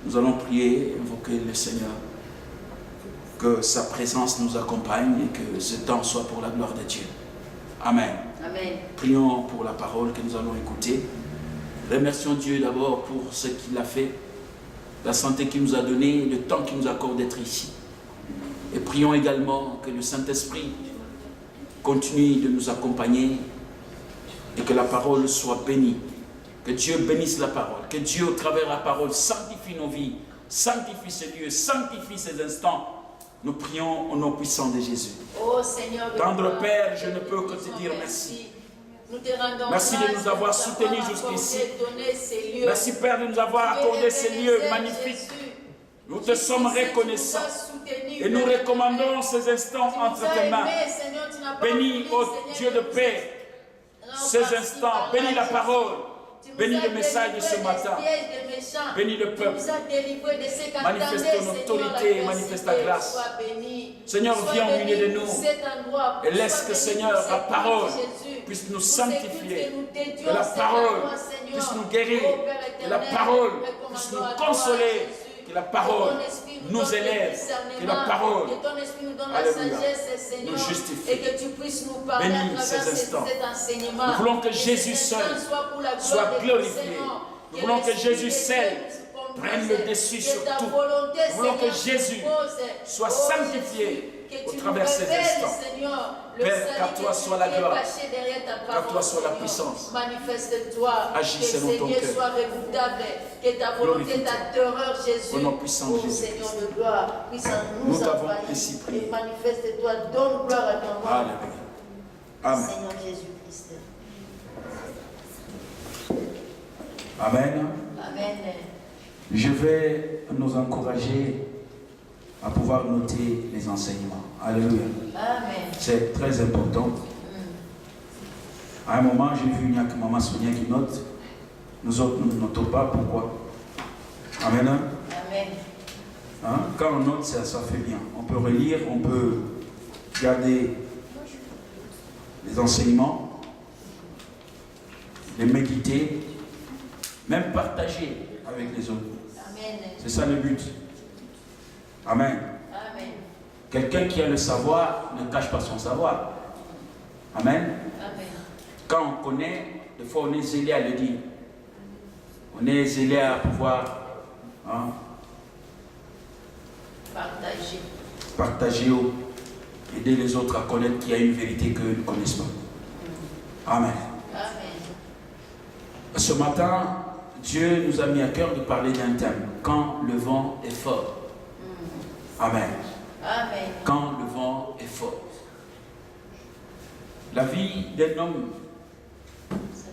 Nous allons prier, invoquer le Seigneur, que sa présence nous accompagne et que ce temps soit pour la gloire de Dieu. Amen. Amen. Prions pour la parole que nous allons écouter. Remercions Dieu d'abord pour ce qu'il a fait, la santé qu'il nous a donnée, le temps qu'il nous accorde d'être ici. Et prions également que le Saint-Esprit continue de nous accompagner et que la parole soit bénie. Que Dieu bénisse la parole. Que Dieu, au travers de la parole, sanctifie nos vies, sanctifie ces lieux, sanctifie ces instants. Nous prions au nom puissant de Jésus. Oh Seigneur, Tendre Père, je ne peux que te dire merci. Merci de nous avoir soutenus jusqu'ici. Merci Père de nous avoir accordé ces lieux magnifiques. Nous te sommes reconnaissants et nous recommandons ces instants entre tes mains. Bénis, ô Dieu de paix, ces instants. Bénis la parole. Bénis le message de ce matin. Bénis le peuple. Manifeste ton autorité, manifeste ta grâce. Seigneur, viens au milieu de nous et laisse que, Seigneur, la parole puisse nous sanctifier, que la parole puisse nous guérir, que la parole puisse nous consoler, que la parole nous élève, que la parole, alléluia, nous justifie. Bénis ces instants. Nous voulons que Jésus seul soit glorifié. Nous voulons que Jésus seul prenne le dessus sur tout. Nous voulons que Jésus soit sanctifié au travers de ces instants. Père, qu'à toi soit la gloire, qu'à toi soit la puissance. Manifeste-toi, agis que selon ton Seigneur cœur. soit redoutable, que ta volonté, ta terreur, Jésus, au nom puissant de Jésus. Seigneur de gloire, puisse nous t'avons envahir. ainsi prié. Et manifeste-toi, donne gloire à ton nom. Alléluia. Amen. Seigneur Jésus-Christ. Amen. Amen. Je vais nous encourager à pouvoir noter les enseignements. Alléluia. Amen. C'est très important. À un moment, j'ai vu Niak Maman Sonia qui note. Nous autres, nous ne notons pas. Pourquoi? Amen. Amen. Hein? Quand on note, ça fait bien. On peut relire, on peut garder les enseignements, les méditer, même partager avec les autres. Amen. C'est ça le but. Amen. Amen. Quelqu'un qui a le savoir ne cache pas son savoir. Amen. Amen. Quand on connaît, des fois on est zélé à le dire. On est zélé à pouvoir partager ou aider les autres à connaître qu'il y a une vérité qu'eux ne connaissent pas. Amen. Amen. Ce matin, Dieu nous a mis à cœur de parler d'un thème. Quand le vent est fort. Amen. Amen. Quand le vent est fort. La vie d'un homme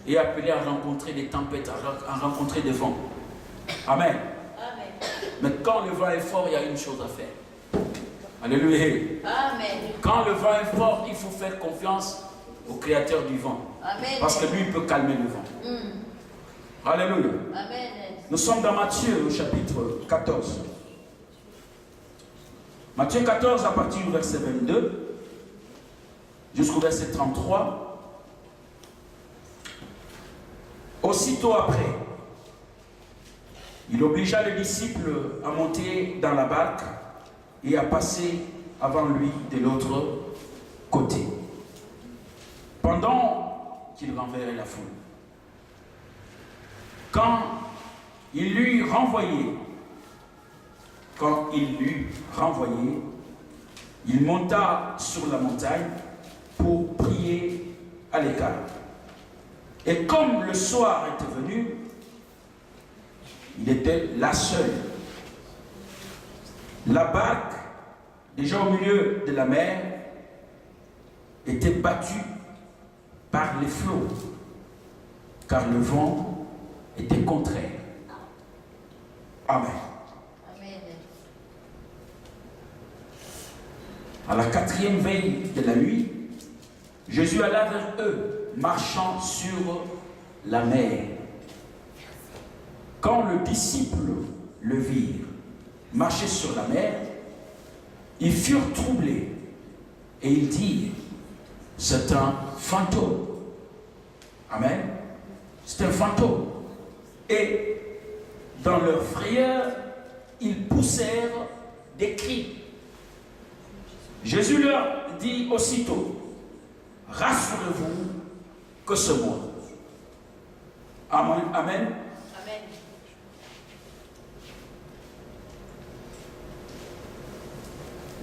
est appelée à rencontrer des tempêtes, à rencontrer des vents. Amen. Amen. Mais quand le vent est fort, il y a une chose à faire. Alléluia. Amen. Quand le vent est fort, il faut faire confiance au créateur du vent. Amen. Parce que lui, il peut calmer le vent. Alléluia. Amen. Nous sommes dans Matthieu, au chapitre 14. Matthieu 14, à partir du verset 22, jusqu'au verset 33. Aussitôt après, il obligea les disciples à monter dans la barque et à passer avant lui de l'autre côté, pendant qu'il renverrait la foule. Quand il l'eut renvoyé, il monta sur la montagne pour prier à l'écart. Et comme le soir était venu, il était là seul. La barque, déjà au milieu de la mer, était battue par les flots, car le vent était contraire. Amen. Amen. À la 4e veille de la nuit, Jésus alla vers eux, marchant sur la mer. Quand le disciple le virent marcher sur la mer, ils furent troublés et ils dirent: c'est un fantôme. Amen. C'est un fantôme. Et dans leur frayeur, ils poussèrent des cris. Jésus leur dit aussitôt, rassurez-vous que c'est moi. Amen. Amen. Amen.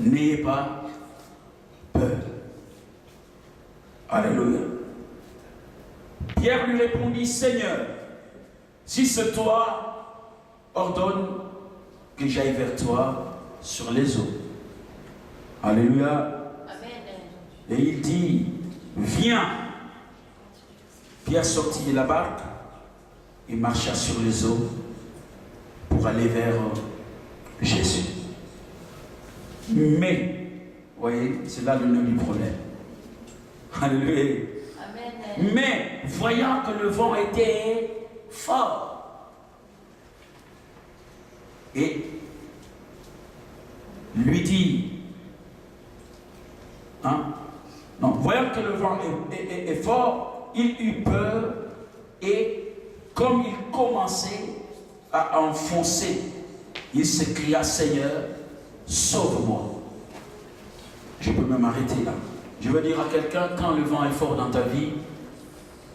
N'ayez pas peur. Alléluia. Pierre lui répondit, Seigneur, si c'est toi, ordonne que j'aille vers toi sur les eaux. Alléluia. Amen. Et il dit, viens. Pierre sortit de la barque et marcha sur les eaux pour aller vers Jésus. Mais, vous voyez, c'est là le nœud du problème. Alléluia. Amen. Mais, voyant que le vent était fort, et lui dit, non, voyant que le vent est fort, il eut peur et comme il commençait à enfoncer, il s'écria, Seigneur, sauve-moi. Je peux même m'arrêter là. Je veux dire à quelqu'un, quand le vent est fort dans ta vie,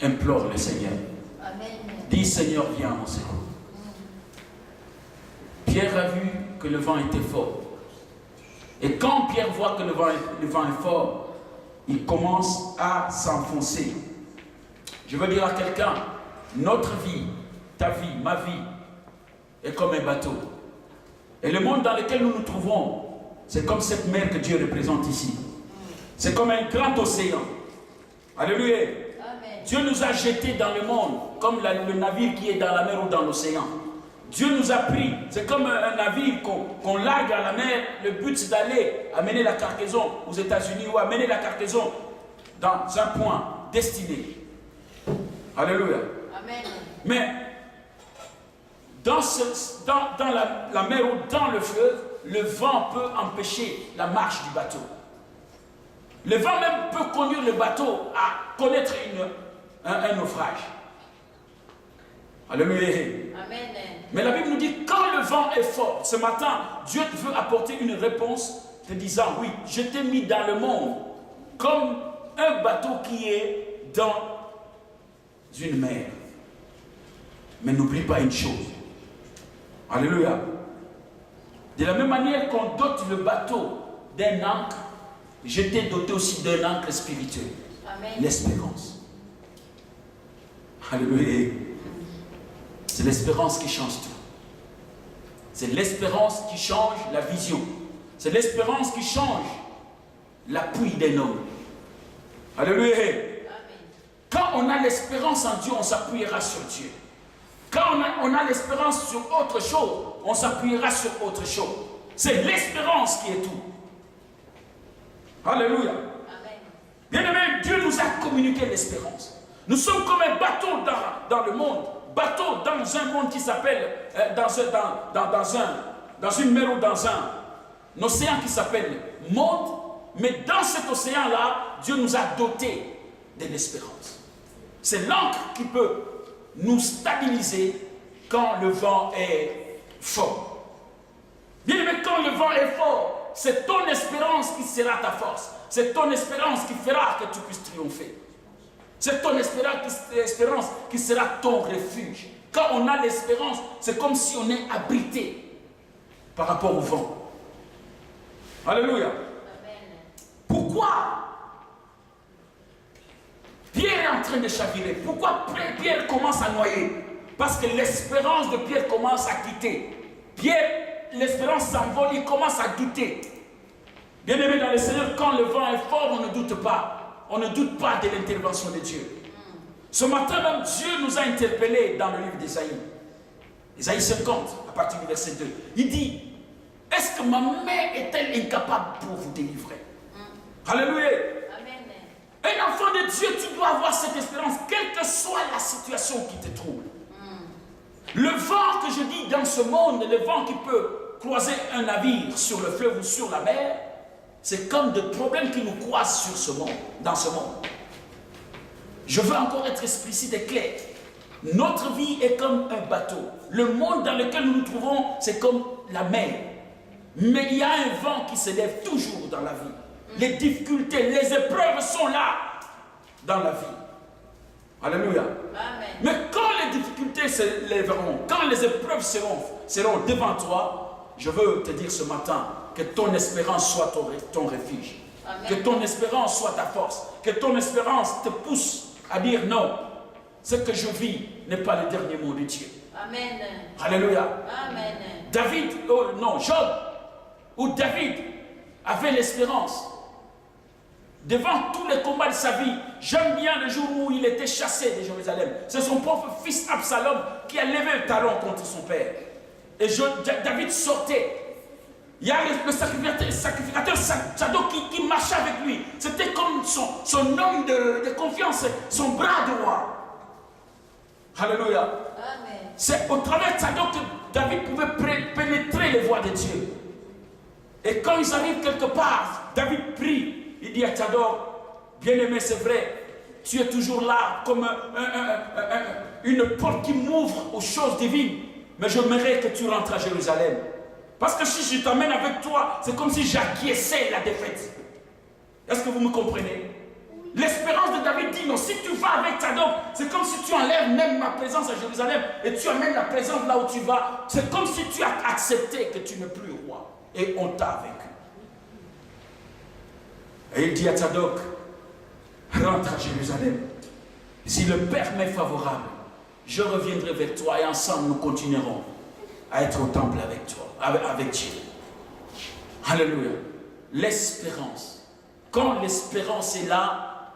implore le Seigneur. Amen. Dis, Seigneur, viens à mon secours. Pierre a vu que le vent était fort. Et quand Pierre voit que le vent est fort, il commence à s'enfoncer. Je veux dire à quelqu'un, notre vie, ta vie, ma vie, est comme un bateau. Et le monde dans lequel nous nous trouvons, c'est comme cette mer que Dieu représente ici. C'est comme un grand océan. Alléluia. Amen. Dieu nous a jetés dans le monde, comme le navire qui est dans la mer ou dans l'océan. Dieu nous a pris. C'est comme un navire qu'on largue à la mer. Le but, c'est d'aller amener la cargaison aux États-Unis ou amener la cargaison dans un point destiné. Alléluia. Amen. Mais dans la mer ou dans le fleuve, le vent peut empêcher la marche du bateau. Le vent même peut conduire le bateau à connaître un naufrage. Alléluia. Amen. Mais la Bible nous dit, quand le vent est fort, ce matin, Dieu veut apporter une réponse te disant, oui, je t'ai mis dans le monde comme un bateau qui est dans une mer. Mais n'oublie pas une chose. Alléluia. De la même manière qu'on dote le bateau d'un ancre, je t'ai doté aussi d'un ancre spirituel. Amen. L'espérance. Alléluia. C'est l'espérance qui change tout. C'est l'espérance qui change la vision. C'est l'espérance qui change l'appui d'un homme. Alléluia. Amen. Quand on a l'espérance en Dieu, on s'appuiera sur Dieu. Quand on a l'espérance sur autre chose, on s'appuiera sur autre chose. C'est l'espérance qui est tout. Alléluia. Amen. Bien-aimé, Dieu nous a communiqué l'espérance. Nous sommes comme un bateau dans le monde. Bateau dans un monde qui s'appelle, dans une mer ou dans un océan qui s'appelle monde. Mais dans cet océan-là, Dieu nous a dotés de l'espérance. C'est l'ancre qui peut nous stabiliser quand le vent est fort. Bien aimé, quand le vent est fort, c'est ton espérance qui sera ta force. C'est ton espérance qui fera que tu puisses triompher. C'est ton espérance qui sera ton refuge. Quand on a l'espérance, c'est comme si on est abrité par rapport au vent. Alléluia. Amen. Pourquoi Pierre est en train de chavirer? Pourquoi Pierre commence à noyer? Parce que l'espérance de Pierre commence à quitter. Pierre, l'espérance s'envole, il commence à douter. Bien-aimé dans le Seigneur, quand le vent est fort, on ne doute pas. On ne doute pas de l'intervention de Dieu. Ce matin même, Dieu nous a interpellés dans le livre d'Ésaïe. Ésaïe 50, à partir du verset 2. Il dit, est-ce que ma main est-elle incapable pour vous délivrer? Alléluia. Amen. Un enfant de Dieu, tu dois avoir cette espérance, quelle que soit la situation qui te trouble. Le vent que je dis dans ce monde, le vent qui peut croiser un navire sur le fleuve ou sur la mer, c'est comme des problèmes qui nous croisent sur ce monde, dans ce monde. Je veux encore être explicite et clair. Notre vie est comme un bateau. Le monde dans lequel nous nous trouvons, c'est comme la mer. Mais il y a un vent qui s'élève toujours dans la vie. Les difficultés, les épreuves sont là dans la vie. Alléluia. Amen. Mais quand les difficultés s'élèveront, quand les épreuves seront devant toi, je veux te dire ce matin que ton espérance soit ton refuge. Amen. Que ton espérance soit ta force. Que ton espérance te pousse à dire non. Ce que je vis n'est pas le dernier mot de Dieu. Amen. Alléluia. Amen. Job, ou David avait l'espérance. Devant tous les combats de sa vie, j'aime bien le jour où il était chassé de Jérusalem. C'est son propre fils Absalom qui a levé le talon contre son père. Et David sortait. Il y a le sacrificateur Zadok qui marchait avec lui. C'était comme son homme de confiance, son bras droit. Alléluia. Amen. C'est au travers de Zadok que David pouvait pénétrer les voies de Dieu. Et quand ils arrivent quelque part, David prie. Il dit à Zadok, bien-aimé, c'est vrai, tu es toujours là comme une porte qui m'ouvre aux choses divines. Mais j'aimerais que tu rentres à Jérusalem. Parce que si je t'emmène avec toi, c'est comme si j'acquiesçais la défaite. Est-ce que vous me comprenez? L'espérance de David dit, non, si tu vas avec Zadok, c'est comme si tu enlèves même ma présence à Jérusalem et tu amènes la présence là où tu vas. C'est comme si tu as accepté que tu n'es plus roi. Et on t'a vaincu. Et il dit à Zadok, rentre à Jérusalem. Si le Père m'est favorable, je reviendrai vers toi et ensemble nous continuerons à être au temple avec toi, avec Dieu. Alléluia. L'espérance. Quand l'espérance est là,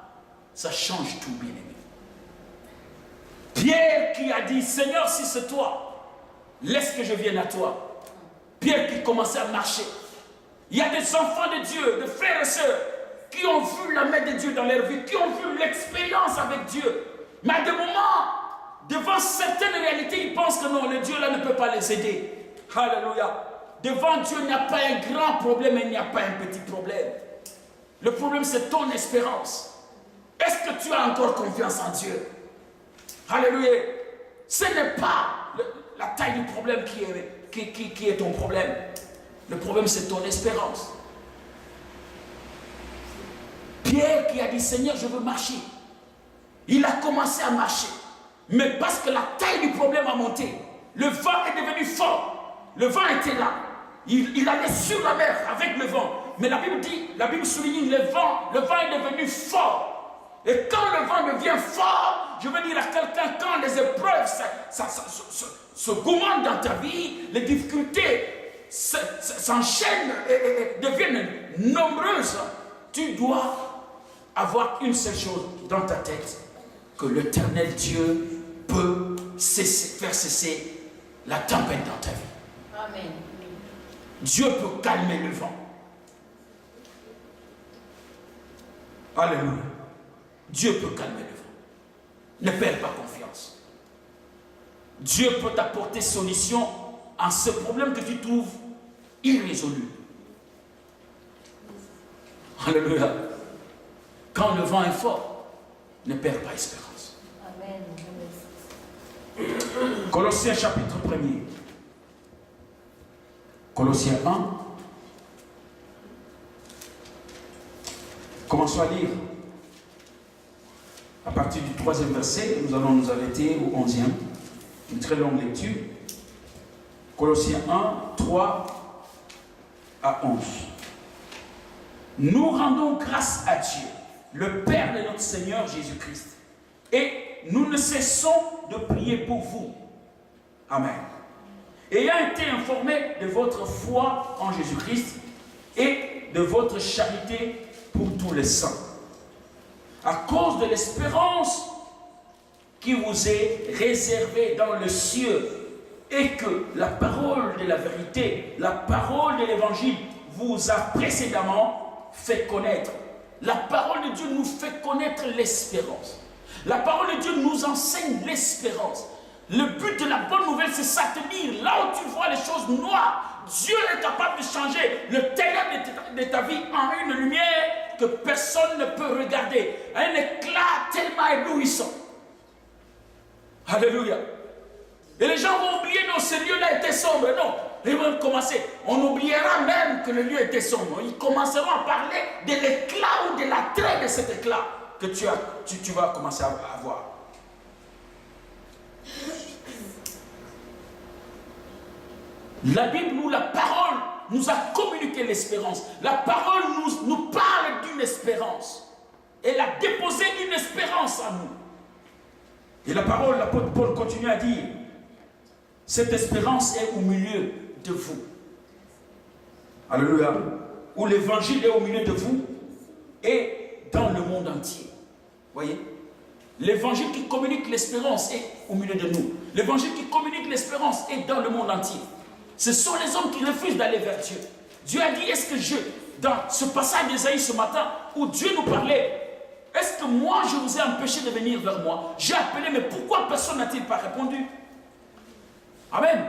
ça change tout, bien aimé. Pierre qui a dit, Seigneur, si c'est toi, laisse que je vienne à toi. Pierre qui commençait à marcher. Il y a des enfants de Dieu, des frères et sœurs, qui ont vu la main de Dieu dans leur vie, qui ont vu l'expérience avec Dieu. Mais à des moments, devant certaines réalités, ils pensent que non, le Dieu là ne peut pas les aider. Alléluia. Devant Dieu, il n'y a pas un grand problème et il n'y a pas un petit problème. Le problème, c'est ton espérance. Est-ce que tu as encore confiance en Dieu? Alléluia. Ce n'est pas la taille du problème qui est ton problème. Le problème, c'est ton espérance. Pierre qui a dit, Seigneur, je veux marcher. Il a commencé à marcher. Mais parce que la taille du problème a monté, le vent est devenu fort. Le vent était là. Il allait sur la mer avec le vent. Mais la Bible souligne, le vent est devenu fort. Et quand le vent devient fort, je veux dire à quelqu'un, quand les épreuves se gourmandent dans ta vie, les difficultés s'enchaînent et deviennent nombreuses, tu dois avoir une seule chose dans ta tête, que l'Éternel Dieu peut faire cesser la tempête dans ta vie. Amen. Dieu peut calmer le vent. Alléluia. Dieu peut calmer le vent. Ne perds pas confiance. Dieu peut t'apporter solution à ce problème que tu trouves irrésolu. Alléluia. Quand le vent est fort, ne perds pas espérance. Amen. Colossiens chapitre 1er. Colossiens 1. Commençons à lire. À partir du 3e verset, nous allons nous arrêter au 11e. Une très longue lecture. Colossiens 1, 3 à 11. Nous rendons grâce à Dieu, le Père de notre Seigneur Jésus-Christ. Et nous ne cessons de prier pour vous. Amen. Ayant été informés de votre foi en Jésus-Christ et de votre charité pour tous les saints, à cause de l'espérance qui vous est réservée dans le ciel, et que la parole de la vérité, la parole de l'évangile vous a précédemment fait connaître. La parole de Dieu nous fait connaître l'espérance. La parole de Dieu nous enseigne l'espérance. Le but de la bonne nouvelle, c'est ça, te dire, là où tu vois les choses noires, Dieu est capable de changer le ténèbre de ta vie en une lumière que personne ne peut regarder. Un éclat tellement éblouissant. Alléluia. Et les gens vont oublier, non, ce lieu-là était sombre. Non, ils vont commencer. On oubliera même que le lieu était sombre. Ils commenceront à parler de l'éclat ou de l'attrait de cet éclat que tu vas commencer à avoir. La Bible, nous, la parole, nous a communiqué l'espérance. La parole nous parle d'une espérance. Elle a déposé une espérance en nous. Et la parole, l'apôtre Paul continue à dire, cette espérance est au milieu de vous. Alléluia. Où l'évangile est au milieu de vous et dans le monde entier. Voyez? L'évangile qui communique l'espérance est au milieu de nous. L'évangile qui communique l'espérance est dans le monde entier. Ce sont les hommes qui refusent d'aller vers Dieu. Dieu a dit, est-ce que dans ce passage d'Ésaïe ce matin, où Dieu nous parlait, est-ce que moi je vous ai empêché de venir vers moi? J'ai appelé, mais pourquoi personne n'a-t-il pas répondu? Amen.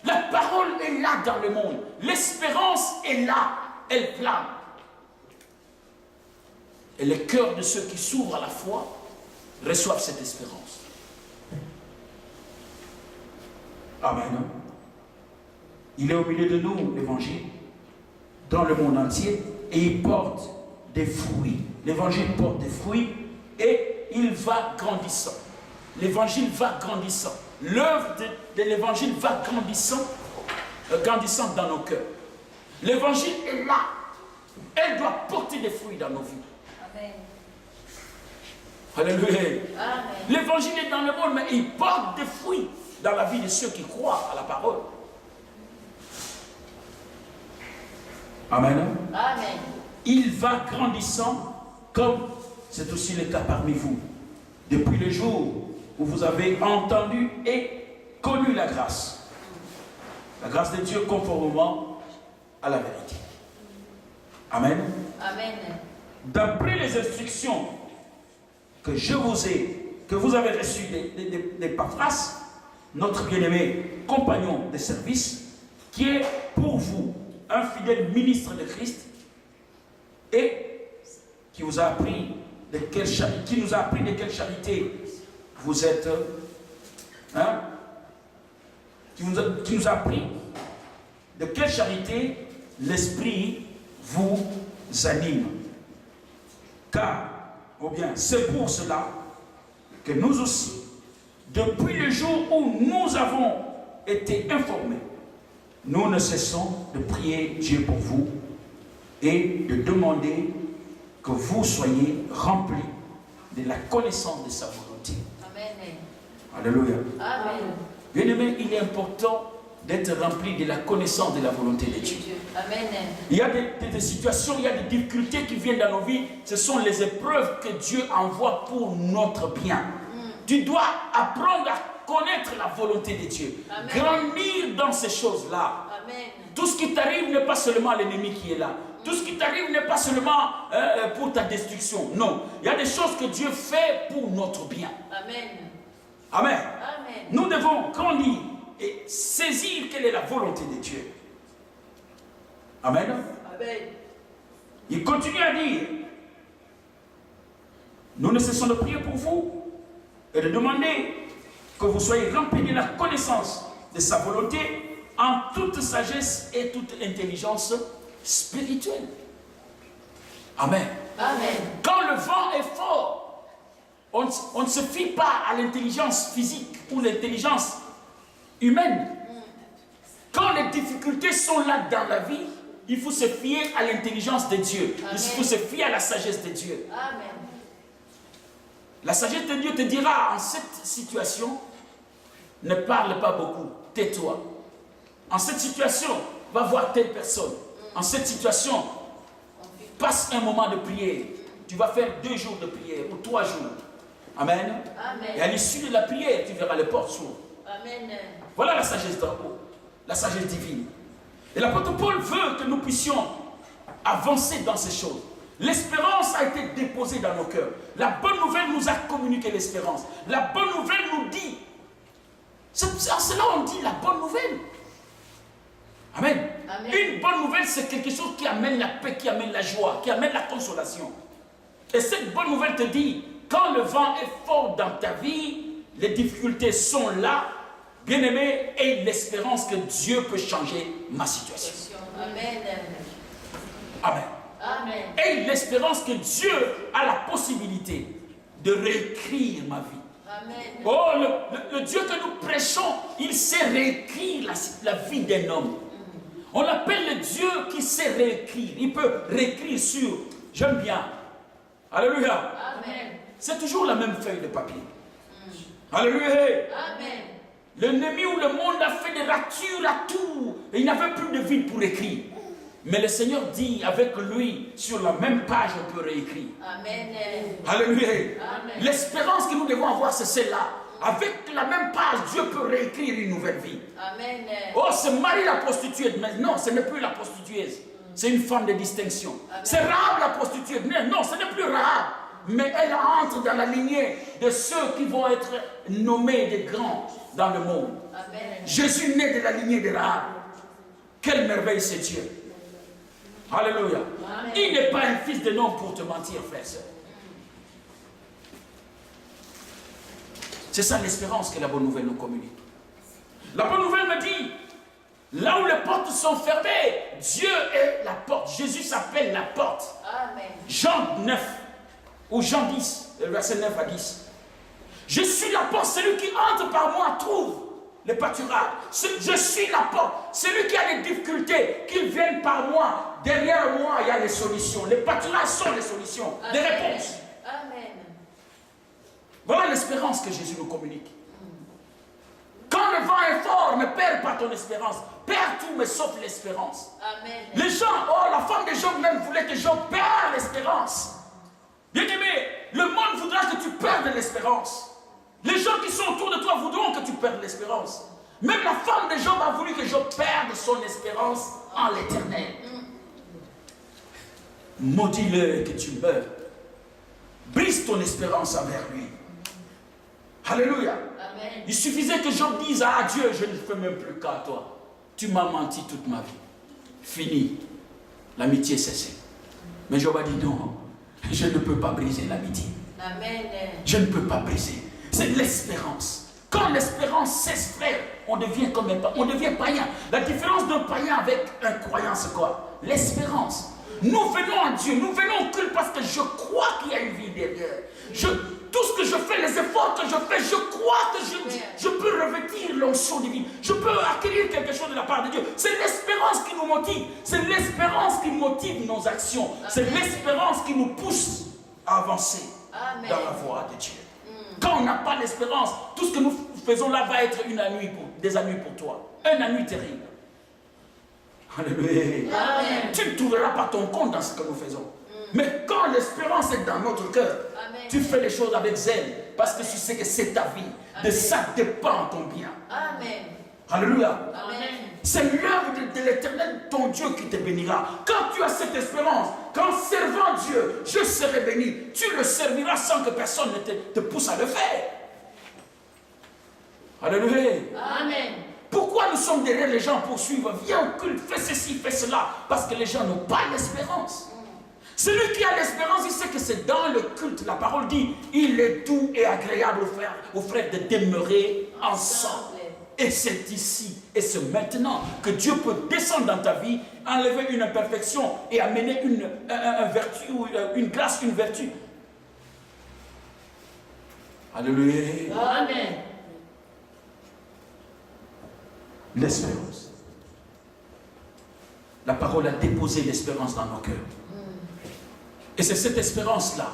La parole est là dans le monde. L'espérance est là. Elle plane. Et les cœurs de ceux qui s'ouvrent à la foi reçoivent cette espérance. Amen. Il est au milieu de nous, l'évangile, dans le monde entier, et il porte des fruits. L'évangile porte des fruits et il va grandissant. L'évangile va grandissant. L'œuvre de l'évangile va grandissant dans nos cœurs. L'évangile est là. Elle doit porter des fruits dans nos vies. Amen. Alléluia. Amen. L'évangile est dans le monde, mais il porte des fruits dans la vie de ceux qui croient à la parole. Amen. Amen. Il va grandissant comme c'est aussi le cas parmi vous. Depuis le jour où vous avez entendu et connu la grâce. La grâce de Dieu conformément à la vérité. Amen. Amen. D'après les instructions que vous avez reçues d'Épaphras, notre bien-aimé compagnon de service, qui est pour vous un fidèle ministre de Christ et qui nous a appris de quelle charité vous êtes, qui nous a appris de quelle charité l'Esprit vous anime. Car, ou bien, c'est pour cela que nous aussi, depuis le jour où nous avons été informés, nous ne cessons de prier Dieu pour vous et de demander que vous soyez remplis de la connaissance de sa volonté. Amen. Alléluia. Amen. Bien-aimé, il est important d'être rempli de la connaissance de la volonté de Dieu. Amen. Il y a des situations, il y a des difficultés qui viennent dans nos vies. Ce sont les épreuves que Dieu envoie pour notre bien. Tu dois apprendre à connaître la volonté de Dieu. Amen. Grandir dans ces choses-là. Amen. Tout ce qui t'arrive n'est pas seulement l'ennemi qui est là. Tout ce qui t'arrive n'est pas seulement pour ta destruction. Non. Il y a des choses que Dieu fait pour notre bien. Amen. Amen. Amen. Nous devons grandir et saisir quelle est la volonté de Dieu. Amen. Amen. Il continue à dire, nous ne cessons de prier pour vous et de demander que vous soyez remplis de la connaissance de sa volonté en toute sagesse et toute intelligence spirituelle. Amen. Amen. Quand le vent est fort, on ne se fie pas à l'intelligence physique ou l'intelligence humaine. Quand les difficultés sont là dans la vie, il faut se fier à l'intelligence de Dieu. Amen. Il faut se fier à la sagesse de Dieu. Amen. La sagesse de Dieu te dira, en cette situation, ne parle pas beaucoup, tais-toi. En cette situation, va voir telle personne. En cette situation, passe un moment de prière. Tu vas faire 2 jours de prière ou 3 jours. Amen. Amen. Et à l'issue de la prière, tu verras les portes s'ouvrir. Amen. Voilà la sagesse d'en haut, la sagesse divine. Et l'apôtre Paul veut que nous puissions avancer dans ces choses. L'espérance a été déposée dans nos cœurs. La bonne nouvelle nous a communiqué l'espérance. La bonne nouvelle nous dit. En cela on dit la bonne nouvelle. Amen. Amen. Une bonne nouvelle, c'est quelque chose qui amène la paix, qui amène la joie, qui amène la consolation. Et cette bonne nouvelle te dit, quand le vent est fort dans ta vie, les difficultés sont là, bien-aimés, et l'espérance que Dieu peut changer ma situation. Amen. Amen. Amen. Et l'espérance que Dieu a la possibilité de réécrire ma vie. Amen. Oh, le Dieu que nous prêchons, il sait réécrire la vie d'un homme. On l'appelle le Dieu qui sait réécrire. Il peut réécrire sur, j'aime bien. Alléluia. Amen. C'est toujours la même feuille de papier. Alléluia. Amen. L'ennemi ou le monde a fait des ratures à tout. Et il n'avait plus de ville pour écrire. Mais le Seigneur dit, avec lui, sur la même page, on peut réécrire. Amen. Alléluia. Amen. L'espérance que nous devons avoir, c'est celle-là. Avec la même page, Dieu peut réécrire une nouvelle vie. Amen. Oh, c'est Marie la prostituée. Mais non, ce n'est plus la prostitueuse. C'est une femme de distinction. C'est Rahab la prostituée. Non, ce n'est plus Rahab. Mais elle entre dans la lignée de ceux qui vont être nommés des grands dans le monde. Amen. Jésus naît de la lignée de Rahab. Quelle merveille c'est Dieu. Alléluia. Amen. Il n'est pas un fils de l'homme pour te mentir, frère et sœur. C'est ça l'espérance que la bonne nouvelle nous communique. La bonne nouvelle me dit, là où les portes sont fermées, Dieu est la porte. Jésus s'appelle la porte. Amen. Jean 9, ou Jean 10, verset 9 à 10. Je suis la porte, celui qui entre par moi trouve le pâturage. Je suis la porte. Celui qui a des difficultés, qu'il vienne par moi. Derrière moi, il y a les solutions. Les pâturages sont les solutions, les réponses. Amen. Voilà l'espérance que Jésus nous communique. Quand le vent est fort, ne perds pas ton espérance. Perds tout, mais sauf l'espérance. Amen. Les gens, oh, la femme de Job même voulait que Job perde l'espérance. Bien-aimé, le monde voudra que tu perdes l'espérance. Les gens qui sont autour de toi voudront que tu perdes l'espérance. Même la femme de Job a voulu que Job perde son espérance en l'éternel. Maudis-le que tu meurs. Brise ton espérance envers lui. Alléluia. Amen. Il suffisait que Job dise à Dieu, je ne fais même plus qu'à toi. Tu m'as menti toute ma vie. Fini. L'amitié cessée. Mais Job a dit non, je ne peux pas briser l'amitié. Amen. Je ne peux pas briser. C'est l'espérance. Quand l'espérance cesse, frère, on devient comme on devient païen. La différence d'un païen avec un croyant, c'est quoi? L'espérance. Nous venons à Dieu, nous venons au culte parce que je crois qu'il y a une vie derrière. Tout ce que je fais, les efforts que je fais, je crois que je peux revêtir l'onction divine. Je peux acquérir quelque chose de la part de Dieu. C'est l'espérance qui nous motive. C'est l'espérance qui motive nos actions. C'est l'espérance qui nous pousse à avancer dans la voie de Dieu. Quand on n'a pas l'espérance, tout ce que nous faisons là va être des ennuis pour toi. Un ennui terrible. Alléluia. Amen. Tu ne trouveras pas ton compte dans ce que nous faisons. Mais quand l'espérance est dans notre cœur, tu fais les choses avec zèle. Parce que tu sais que c'est ta vie. De ça dépend ton bien. Amen. Alléluia. Amen. C'est l'œuvre de l'éternel, ton Dieu, qui te bénira. Quand tu as cette espérance, qu'en servant Dieu, je serai béni, tu le serviras sans que personne ne te pousse à le faire. Alléluia. Amen. Pourquoi nous sommes derrière les gens pour suivre? Viens au culte, fais ceci, fais cela. Parce que les gens n'ont pas l'espérance. Celui qui a l'espérance, il sait que c'est dans le culte. La parole dit, il est doux et agréable aux frères de demeurer ensemble. Et c'est ici et c'est maintenant que Dieu peut descendre dans ta vie, enlever une imperfection et amener une vertu, ou une grâce, une vertu. Alléluia. Amen. L'espérance. La parole a déposé l'espérance dans nos cœurs. Et c'est cette espérance-là,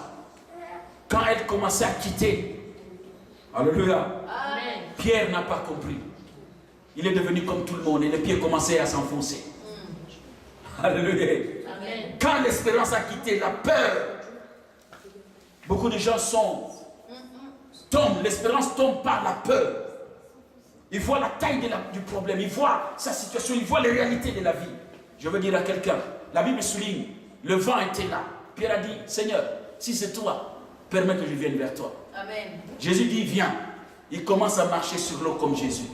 quand elle commençait à quitter, alléluia, Amen. Pierre n'a pas compris. Il est devenu comme tout le monde et les pieds commençaient à s'enfoncer. Alléluia. Amen. Quand l'espérance a quitté, la peur, beaucoup de gens tombent, l'espérance tombe par la peur. Il voit la taille du problème, il voit sa situation, il voit les réalités de la vie. Je veux dire à quelqu'un, la Bible souligne, le vent était là. Pierre a dit, Seigneur, si c'est toi, permets que je vienne vers toi. Amen. Jésus dit, viens. Il commence à marcher sur l'eau comme Jésus.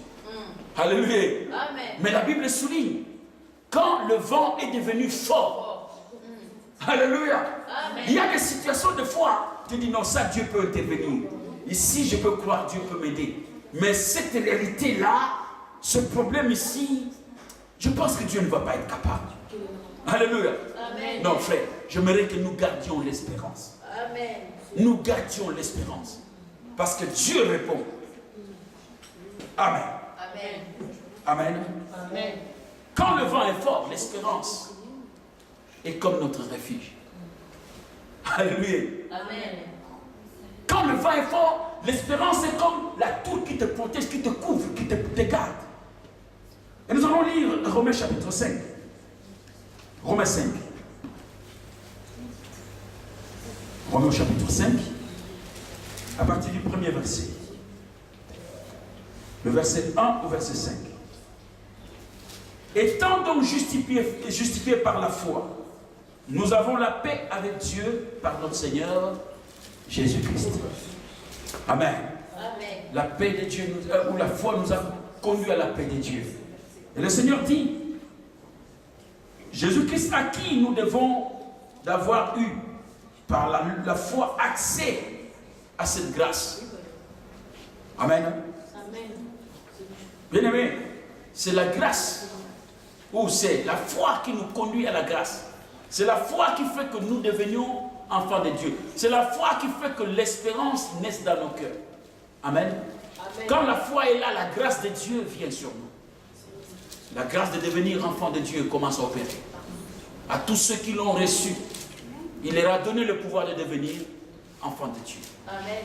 Alléluia. Amen. Mais la Bible souligne, quand le vent est devenu fort, alléluia, Amen. il y a des situations de foi, tu dis non, ça Dieu peut intervenir. ici je peux croire, Dieu peut m'aider. Mais cette réalité-là, ce problème ici, je pense que Dieu ne va pas être capable. Alléluia. Amen. Non, frère, j'aimerais que nous gardions l'espérance. Amen. Nous gardions l'espérance. Parce que Dieu répond. Amen. Amen. Amen. Amen. Quand le vent est fort, l'espérance est comme notre refuge. Alléluia. Amen. Quand le vent est fort, l'espérance est comme la tour qui te protège, qui te couvre, qui te garde. Et nous allons lire Romains chapitre 5. Romains 5. Romains chapitre 5, à partir du premier verset. Le verset 1 au verset 5. Étant donc justifiés par la foi, nous avons la paix avec Dieu par notre Seigneur Jésus-Christ. Amen. Amen. La paix de Dieu, ou la foi nous a conduit à la paix de Dieu. Et le Seigneur dit, Jésus-Christ à qui nous devons d'avoir eu par la foi accès à cette grâce. Amen. Amen. Bien aimé, c'est la grâce, ou c'est la foi qui nous conduit à la grâce. C'est la foi qui fait que nous devenions enfants de Dieu. C'est la foi qui fait que l'espérance naisse dans nos cœurs. Amen. Amen. Quand la foi est là, la grâce de Dieu vient sur nous. La grâce de devenir enfant de Dieu commence à opérer. À tous ceux qui l'ont reçu, il leur a donné le pouvoir de devenir enfants de Dieu. Amen.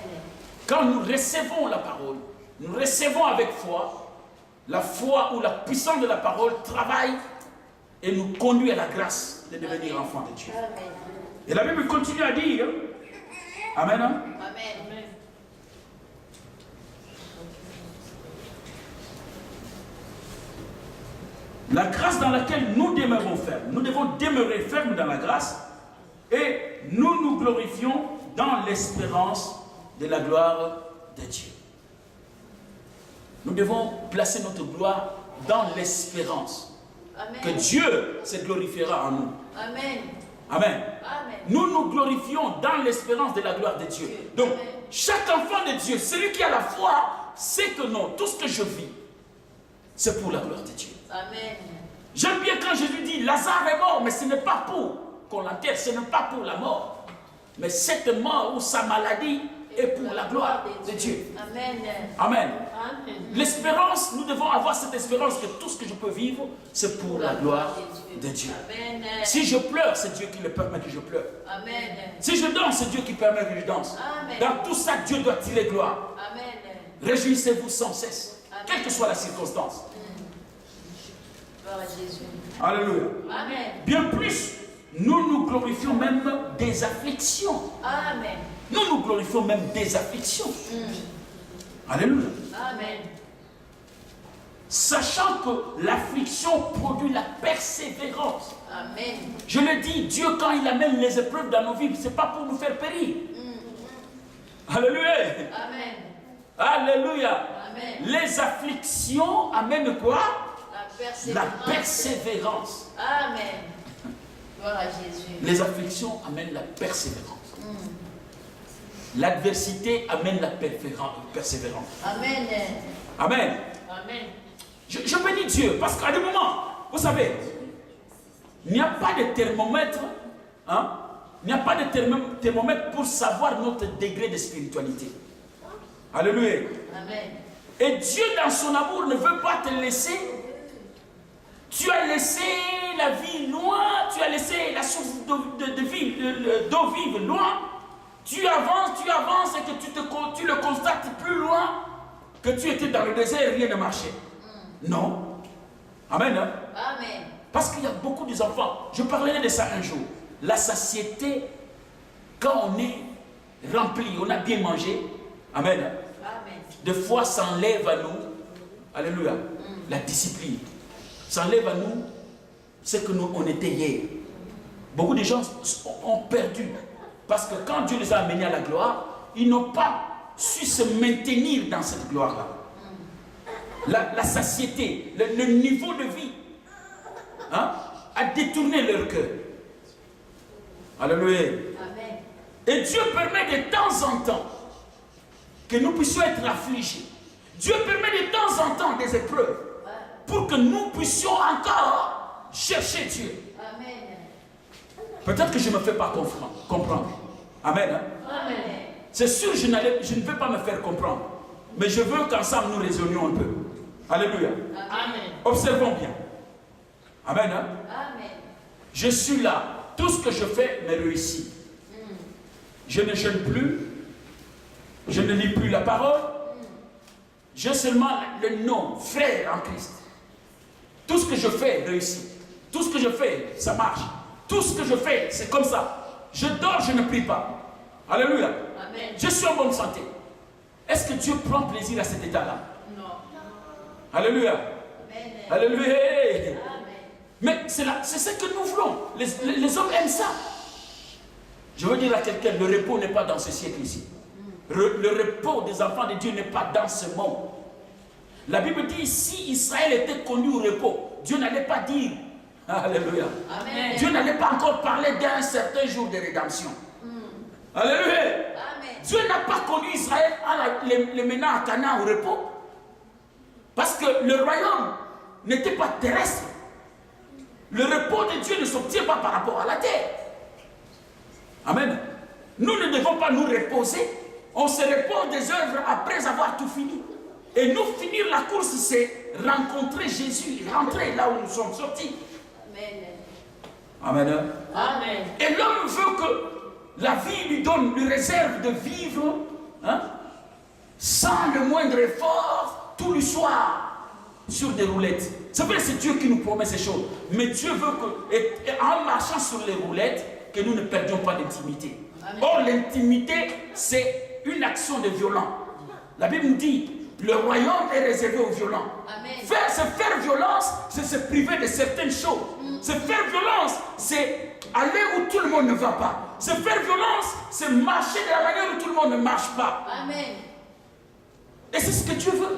Quand nous recevons la parole, nous recevons avec foi, la foi ou la puissance de la parole travaille et nous conduit à la grâce de devenir enfants de Dieu. Amen. Et la Bible continue à dire, Amen. Amen. La grâce dans laquelle nous demeurons fermes. Nous devons demeurer fermes dans la grâce et nous nous glorifions dans l'espérance de la gloire de Dieu. Nous devons placer notre gloire dans l'espérance que Dieu se glorifiera en nous. Amen. Amen. Amen. Nous nous glorifions dans l'espérance de la gloire de Dieu. Donc, Amen. chaque enfant de Dieu, celui qui a la foi, sait que non, tout ce que je vis, c'est pour la gloire de Dieu. Amen. J'aime bien quand Jésus dit, Lazare est mort, mais ce n'est pas pour qu'on l'enterre, ce n'est pas pour la mort. Mais cette mort ou sa maladie est pour la gloire de Dieu. Amen. Amen. Amen. L'espérance, nous devons avoir cette espérance que tout ce que je peux vivre, c'est pour la gloire de Dieu. Amen. Si je pleure, c'est Dieu qui le permet que je pleure. Amen. Si je danse, c'est Dieu qui permet que je danse. Amen. Dans tout ça, Dieu doit tirer gloire. Amen. Réjouissez-vous sans cesse, Amen. quelle que soit la circonstance. Gloire à Jésus. Alléluia. Amen. Bien plus, nous nous glorifions même des afflictions. Amen. Nous nous glorifions même des afflictions. Alléluia. Amen. Sachant que l'affliction produit la persévérance. Amen. Je le dis, Dieu quand il amène les épreuves dans nos vies, ce n'est pas pour nous faire périr. Alléluia. Amen. Alléluia. Amen. Les afflictions amènent quoi? La La persévérance. Amen. Gloire à Jésus. Les afflictions amènent la persévérance. L'adversité amène la persévérance. Amen. Amen. Amen. Je bénis Dieu parce qu'à des moments, vous savez, il n'y a pas de thermomètre, hein? Il n'y a pas de thermomètre pour savoir notre degré de spiritualité. Alléluia. Amen. Et Dieu, dans son amour, ne veut pas te laisser. Tu as laissé la vie loin, tu as laissé la source de vie, d'eau vive loin. Tu avances et que tu le constates plus loin que tu étais dans le désert et rien ne marchait. Non. Amen. Hein? Amen. Parce qu'il y a beaucoup d'enfants. Je parlerai de ça un jour. La satiété, quand on est rempli, on a bien mangé. Amen. Amen. Des fois, ça enlève à nous, alléluia, la discipline. Ça enlève à nous ce que nous, on était hier. Beaucoup de gens ont perdu. Parce que quand Dieu les a amenés à la gloire, ils n'ont pas su se maintenir dans cette gloire-là. La satiété, le niveau de vie, hein, a détourné leur cœur. Alléluia. Amen. Et Dieu permet de temps en temps que nous puissions être affligés. Dieu permet de temps en temps des épreuves pour que nous puissions encore chercher Dieu. Peut-être que je ne me fais pas comprendre. Amen. Hein? Amen. C'est sûr, je ne veux pas me faire comprendre. Mais je veux qu'ensemble nous raisonnions un peu. Alléluia. Amen. Observons bien. Amen. Hein? Amen. Je suis là. Tout ce que je fais me réussit. Je ne jeûne plus. Je ne lis plus la parole. J'ai seulement le nom, frère en Christ. Tout ce que je fais réussit. Tout ce que je fais, ça marche. Tout ce que je fais, c'est comme ça. Je dors, je ne prie pas. Alléluia. Amen. Je suis en bonne santé. Est-ce que Dieu prend plaisir à cet état-là? Non. Alléluia. Amen. Alléluia. Amen. Mais c'est ce que nous voulons. Les hommes aiment ça. Je veux dire à quelqu'un, le repos n'est pas dans ce siècle ici. Le repos des enfants de Dieu n'est pas dans ce monde. La Bible dit, si Israël était connu au repos, Dieu n'allait pas dire, alléluia. Amen. Dieu n'allait pas encore parler d'un certain jour de rédemption. Alléluia. Amen. Dieu n'a pas connu Israël en les menant à Canaan au repos. Parce que le royaume n'était pas terrestre. Le repos de Dieu ne s'obtient pas par rapport à la terre. Amen. Nous ne devons pas nous reposer. On se repose des œuvres après avoir tout fini. Et nous finir la course, c'est rencontrer Jésus, rentrer là où nous sommes sortis. Amen. Amen. Amen. Et l'homme veut que la vie lui réserve de vivre sans le moindre effort, tout le soir, sur des roulettes. C'est vrai, c'est Dieu qui nous promet ces choses. Mais Dieu veut que, en marchant sur les roulettes, que nous ne perdions pas d'intimité. Or, l'intimité, c'est une action de violent. La Bible nous dit, le royaume est réservé aux violents. Se faire violence, c'est se priver de certaines choses. Se faire violence, c'est aller où tout le monde ne va pas. Se faire violence, c'est marcher de la manière où tout le monde ne marche pas. Amen. Et c'est ce que Dieu veut.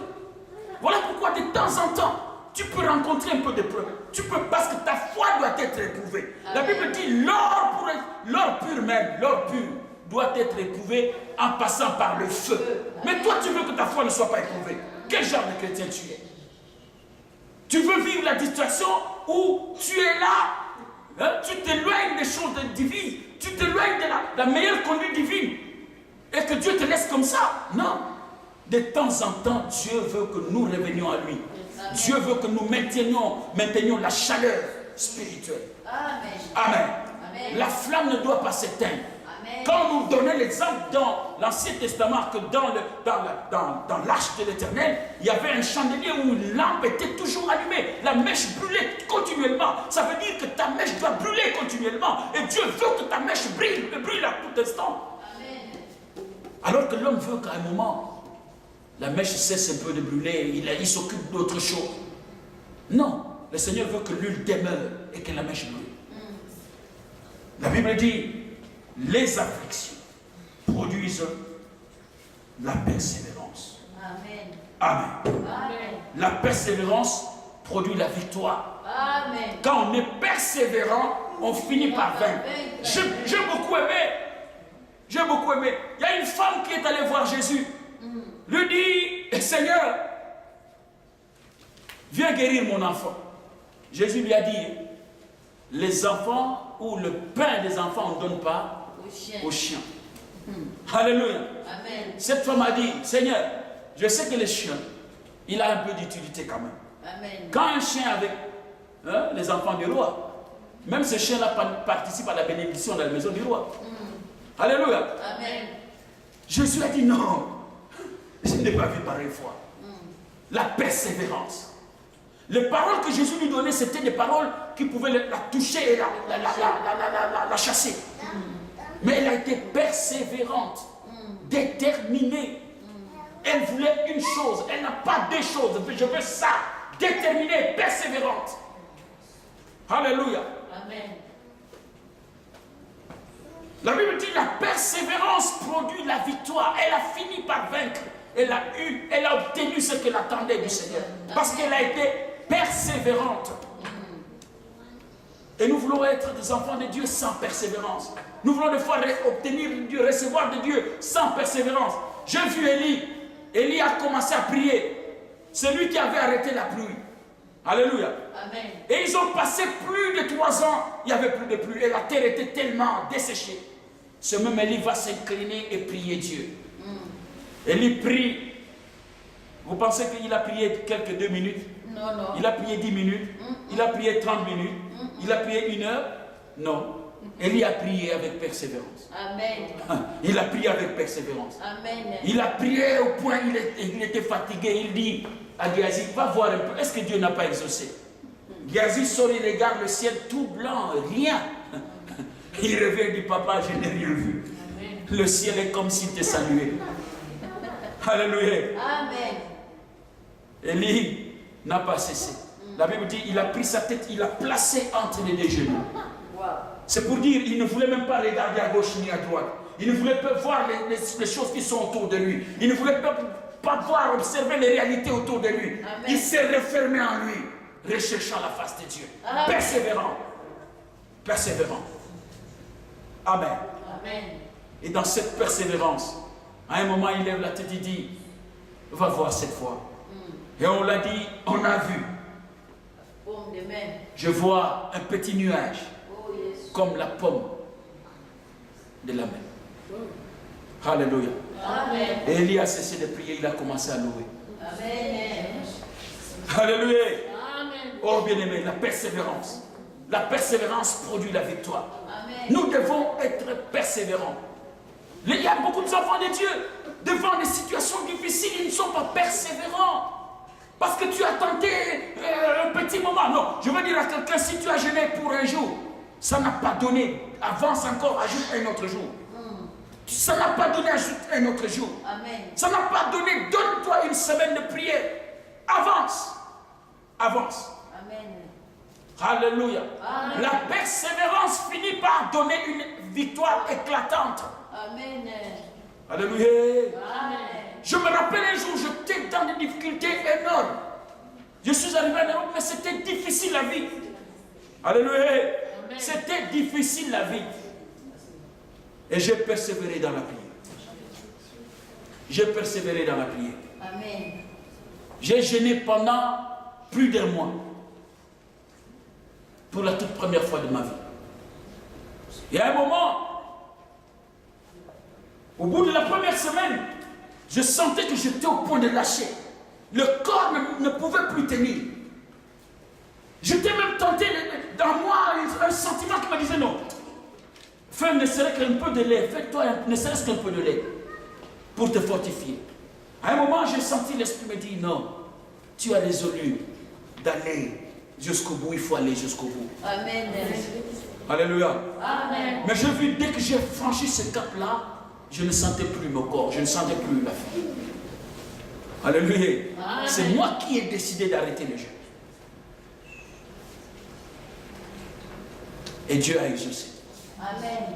Voilà pourquoi de temps en temps, tu peux rencontrer un peu d'épreuves. Tu peux, parce que ta foi doit être éprouvée. La Bible dit, l'or pur même, l'or pur doit être éprouvé en passant par le feu. Mais toi, tu veux que ta foi ne soit pas éprouvée. Quel genre de chrétien tu es? Tu veux vivre la distraction où tu es là, tu t'éloignes des choses divines, tu t'éloignes de la meilleure conduite divine, et que Dieu te laisse comme ça? Non. De temps en temps, Dieu veut que nous revenions à lui. Amen. Dieu veut que nous maintenions la chaleur spirituelle. Amen. Amen. Amen. La flamme ne doit pas s'éteindre. Quand on nous donnait l'exemple dans l'Ancien Testament que dans l'Arche de l'Éternel, il y avait un chandelier où une lampe était toujours allumée. La mèche brûlait continuellement. Ça veut dire que ta mèche doit brûler continuellement. Et Dieu veut que ta mèche brûle à tout instant. Amen. Alors que l'homme veut qu'à un moment, la mèche cesse un peu de brûler, il s'occupe d'autre chose. Non, le Seigneur veut que l'huile demeure et que la mèche brûle. La Bible dit, les afflictions produisent la persévérance. Amen. Amen. Amen. La persévérance produit la victoire. Amen. Quand on est persévérant, on finit par vaincre. J'ai beaucoup aimé. J'ai beaucoup aimé. Il y a une femme qui est allée voir Jésus. Lui dit, Seigneur, viens guérir mon enfant. Jésus lui a dit, les enfants ou le pain des enfants, on ne donne pas aux chiens. Alléluia. Amen. Cette femme a dit, Seigneur, je sais que les chiens, il a un peu d'utilité quand même. Amen. Quand un chien avec les enfants du roi, même ce chien-là participe à la bénédiction dans la maison du roi. Alléluia. Amen. Jésus a dit non, je n'ai pas vu pareille foi. La persévérance. Les paroles que Jésus lui donnait, c'était des paroles qui pouvaient la toucher et la chasser. Mais elle a été persévérante, déterminée. Elle voulait une chose, elle n'a pas deux choses. Je veux ça, déterminée, persévérante. Alléluia. Amen. La Bible dit la persévérance produit la victoire. Elle a fini par vaincre. Elle a obtenu ce qu'elle attendait du Seigneur. Parce qu'elle a été persévérante. Et nous voulons être des enfants de Dieu sans persévérance. Nous voulons des fois obtenir de Dieu, recevoir de Dieu sans persévérance. j'ai vu Élie. Élie a commencé à prier. C'est lui qui avait arrêté la pluie. Alléluia. Amen. Et ils ont passé plus de 3 ans, il n'y avait plus de pluie. Et la terre était tellement desséchée. Ce même Élie va s'incliner et prier Dieu. Élie prie. Vous pensez qu'il a prié quelques 2 minutes? Non, non. Il a prié 10 minutes? Il a prié 30 minutes? Il a prié 1 heure? Non. Élie a prié avec persévérance. Amen. Il a prié avec persévérance. Amen. Il a prié au point où il était fatigué. Il dit à Géasi, va voir un peu, est-ce que Dieu n'a pas exaucé? Géasi sort, il regarde le ciel tout blanc, rien. Il revient et dit, papa, je n'ai rien vu. Amen. Le ciel est comme s'il te saluait. Alléluia. Amen. Élie n'a pas cessé. La Bible dit, il a pris sa tête, il l'a placé entre les 2 genoux. Wow. C'est pour dire, il ne voulait même pas regarder à gauche ni à droite. Il ne voulait pas voir les choses qui sont autour de lui. Il ne voulait pas voir, observer les réalités autour de lui. Amen. Il s'est refermé en lui, recherchant la face de Dieu. Amen. Persévérant. Persévérant. Amen. Amen. Et dans cette persévérance, à un moment, il lève la tête et dit, va voir cette fois. Et on l'a dit, on a vu. Je vois un petit nuage, comme la pomme de la main. Alléluia. Amen. Et Élie a cessé de prier, il a commencé à louer. Amen. Alléluia. Amen. Oh bien-aimé, la persévérance. La persévérance produit la victoire. Amen. Nous devons être persévérants. Il y a beaucoup d'enfants de Dieu, devant des situations difficiles, ils ne sont pas persévérants. Parce que tu as tenté un petit moment. Non, je veux dire à quelqu'un, si tu as jeûné pour un jour, ça n'a pas donné. Avance encore, ajoute un autre jour. Ça n'a pas donné, ajoute un autre jour. Amen. Ça n'a pas donné, donne-toi une semaine de prière. Avance. Avance. Amen. Alléluia. Amen. La persévérance finit par donner une victoire éclatante. Amen. Alléluia. Amen. Je me rappelle un jour, j'étais dans des difficultés énormes. Je suis arrivé en Europe, mais c'était difficile la vie. Alléluia. C'était difficile la vie. Et j'ai persévéré dans la prière. J'ai persévéré dans la prière. Amen. J'ai jeûné pendant plus d'1 mois. Pour la toute première fois de ma vie. Et à un moment, au bout de la première semaine, je sentais que j'étais au point de lâcher. Le corps ne pouvait plus tenir. J'étais même tenté, dans moi, un sentiment qui me disait non. Fais ne serait-ce qu'un peu de lait. Fais-toi ne serait-ce qu'un peu de lait. Pour te fortifier. À un moment, j'ai senti l'esprit me dire non. Tu as les allures d'aller jusqu'au bout. Il faut aller jusqu'au bout. Amen. Alléluia. Amen. Mais j'ai vu, dès que j'ai franchi ce cap-là, je ne sentais plus mon corps, je ne sentais plus la vie. Alléluia. C'est moi qui ai décidé d'arrêter le jeûne. Et Dieu a exaucé. Amen.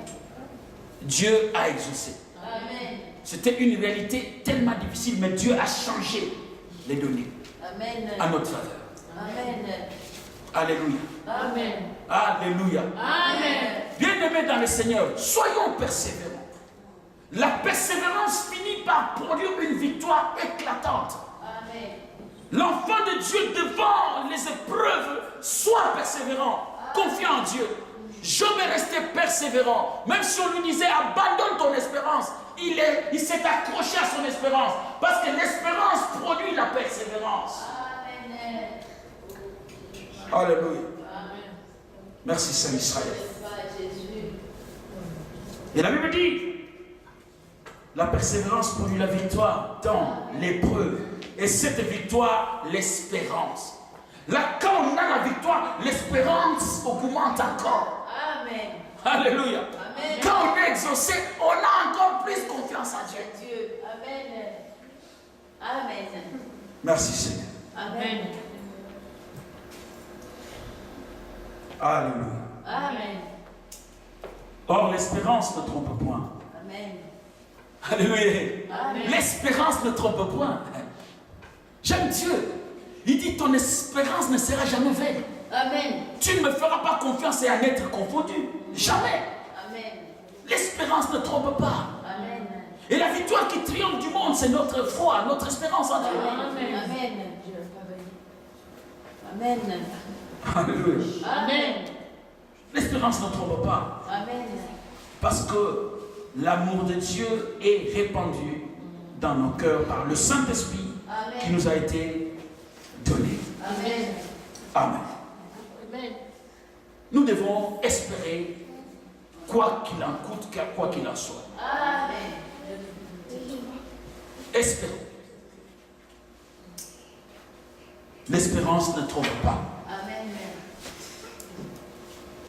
Dieu a exaucé. Amen. C'était une réalité tellement difficile, mais Dieu a changé les données Amen. à notre faveur. Amen. Alléluia. Amen. Alléluia. Amen. Bien-aimés dans le Seigneur, soyons persévérants. La persévérance finit par produire une victoire éclatante. Amen. L'enfant de Dieu devant les épreuves, soit persévérant, confiant en Dieu. Jamais rester persévérant. Même si on lui disait abandonne ton espérance, il s'est accroché à son espérance. Parce que l'espérance produit la persévérance. Amen. Alléluia. Amen. Merci Saint Israël. Jésus. Et la Bible dit, la persévérance produit la victoire dans l'épreuve. Et cette victoire, l'espérance. Là, quand on a la victoire, l'espérance augmente encore. Amen. Alléluia. Amen. Quand on est exaucé, on a encore plus confiance en Dieu. Dieu. Amen. Amen. Merci Seigneur. Amen. Alléluia. Amen. Or, l'espérance ne trompe point. Amen. Alléluia. Amen. L'espérance ne trompe point. J'aime Dieu. Il dit ton espérance ne sera jamais vaine. Amen. Tu ne me feras pas confiance et en être confondu. Jamais. Amen. L'espérance ne trompe pas. Amen. Et la victoire qui triomphe du monde, c'est notre foi, notre espérance en Dieu. Amen. Amen. Alléluia. Amen. L'espérance ne trompe pas. Amen. Parce que l'amour de Dieu est répandu dans nos cœurs par le Saint-Esprit qui nous a été donné. Amen. Amen. Amen. Nous devons espérer quoi qu'il en coûte, quoi qu'il en soit. Amen. Espérons. L'espérance ne trompe pas. Amen.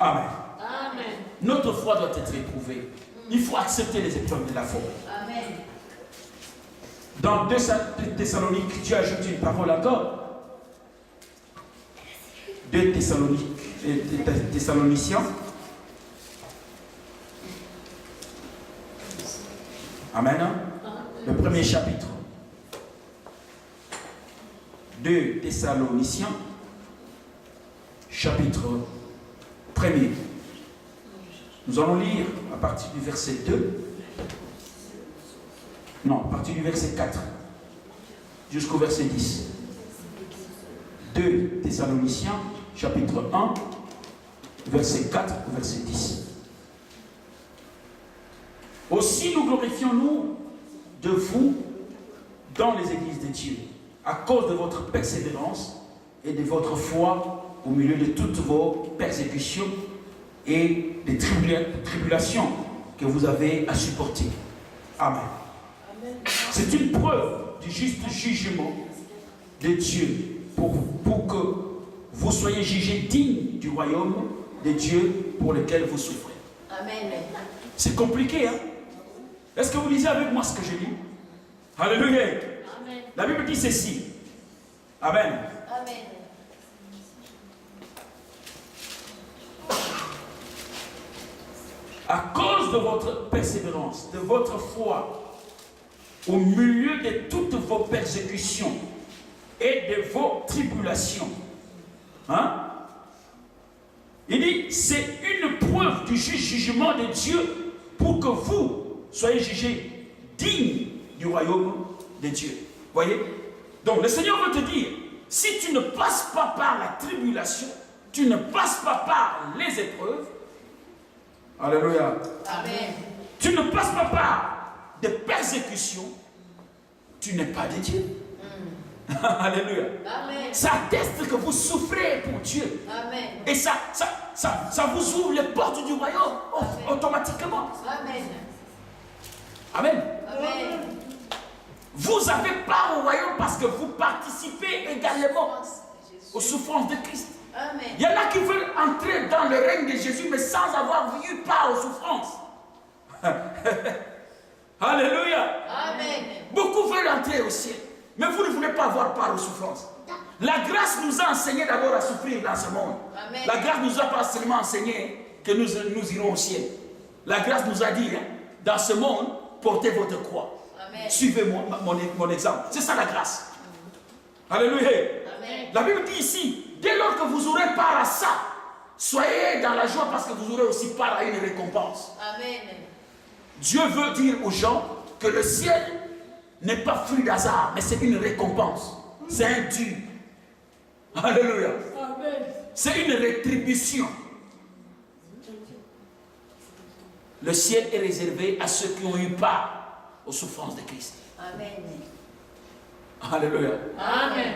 Amen. Amen. Notre foi doit être éprouvée. Il faut accepter les épreuves de la foi. Amen. Dans 2 Thessaloniques, Dieu ajoute une parole encore. 2 Thessaloniciens. Amen. Le premier chapitre. 2 Thessaloniciens, chapitre 1er. Nous allons lire à partir du verset 2. Non, à partir du verset 4 jusqu'au verset 10. 2 Thessaloniciens, chapitre 1, verset 4 au verset 10. Aussi nous glorifions-nous de vous dans les églises de Dieu, à cause de votre persévérance et de votre foi au milieu de toutes vos persécutions et des tribulations que vous avez à supporter. Amen. C'est une preuve du juste jugement de Dieu pour que vous soyez jugés dignes du royaume de Dieu pour lequel vous souffrez. Amen. C'est compliqué, hein? Est-ce que vous lisez avec moi ce que je lis? Alléluia. Amen. La Bible dit ceci. Amen. Amen. À cause de votre persévérance, de votre foi, au milieu de toutes vos persécutions et de vos tribulations, hein? Il dit, c'est une preuve du jugement de Dieu pour que vous soyez jugés dignes du royaume de Dieu. Voyez? Donc le Seigneur veut te dire, si tu ne passes pas par la tribulation, tu ne passes pas par les épreuves, alléluia. Amen. Tu ne passes pas par des persécutions, tu n'es pas de Dieu. Alléluia. Amen. Ça atteste que vous souffrez pour Dieu. Amen. Et ça vous ouvre les portes du royaume automatiquement. Amen. Amen. Amen. Vous avez part au royaume parce que vous participez également aux souffrances de Christ. Amen. Il y en a qui veulent entrer dans le règne de Jésus, mais sans avoir eu part aux souffrances. Alléluia. Amen. Beaucoup veulent entrer au ciel, mais vous ne voulez pas avoir part aux souffrances. La grâce nous a enseigné d'abord à souffrir dans ce monde. Amen. La grâce nous a pas seulement enseigné que nous irons au ciel. La grâce nous a dit, hein, dans ce monde, portez votre croix. Amen. Suivez-moi mon exemple. C'est ça la grâce. Alléluia. Amen. La Bible dit ici, dès lors que vous aurez part à ça, soyez dans la joie parce que vous aurez aussi part à une récompense. Amen. Dieu veut dire aux gens que le ciel n'est pas fruit d'hasard, mais c'est une récompense. C'est un dû. Alléluia. Amen. C'est une rétribution. Le ciel est réservé à ceux qui ont eu part aux souffrances de Christ. Amen. Alléluia. Amen.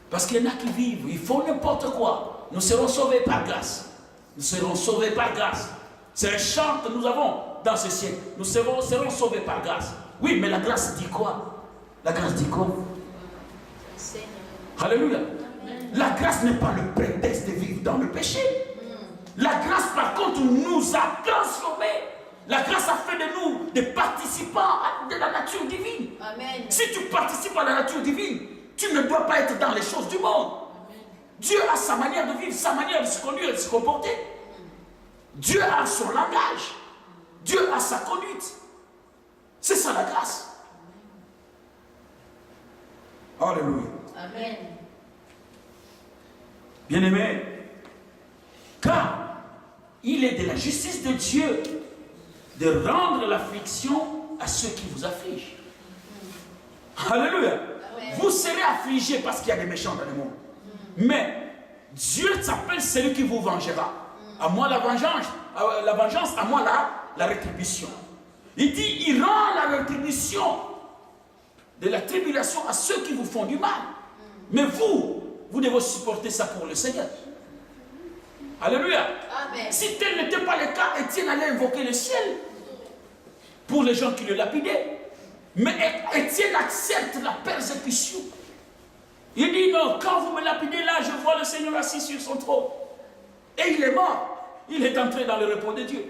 Parce qu'il y en a qui vivent, ils font n'importe quoi. Nous serons sauvés par grâce. Nous serons sauvés par grâce. C'est un chant que nous avons dans ce ciel. Nous serons sauvés par grâce. Oui, mais la grâce dit quoi? La grâce dit quoi? Alléluia. La grâce n'est pas le prétexte de vivre dans le péché. La grâce, par contre, nous a transformés. La grâce a fait de nous des participants de la nature divine. Amen. Si tu participes à la nature divine, tu ne dois pas être dans les choses du monde. Dieu a sa manière de vivre, sa manière de se conduire et de se comporter. Dieu a son langage. Dieu a sa conduite. C'est ça la grâce. Alléluia. Amen. Bien-aimé, car il est de la justice de Dieu de rendre l'affliction à ceux qui vous affligent. Alléluia. Vous serez affligés parce qu'il y a des méchants dans le monde. Mais Dieu s'appelle celui qui vous vengera. À moi la vengeance, à moi la rétribution. Il dit, il rend la rétribution de la tribulation à ceux qui vous font du mal. Mais vous devez supporter ça pour le Seigneur. Alléluia. Amen. Si tel n'était pas le cas, Étienne allait invoquer le ciel pour les gens qui le lapidaient. Mais Étienne accepte la persécution. Il dit non, quand vous me lapidez là, je vois le Seigneur assis sur son trône. Et il est mort. Il est entré dans le repos de Dieu.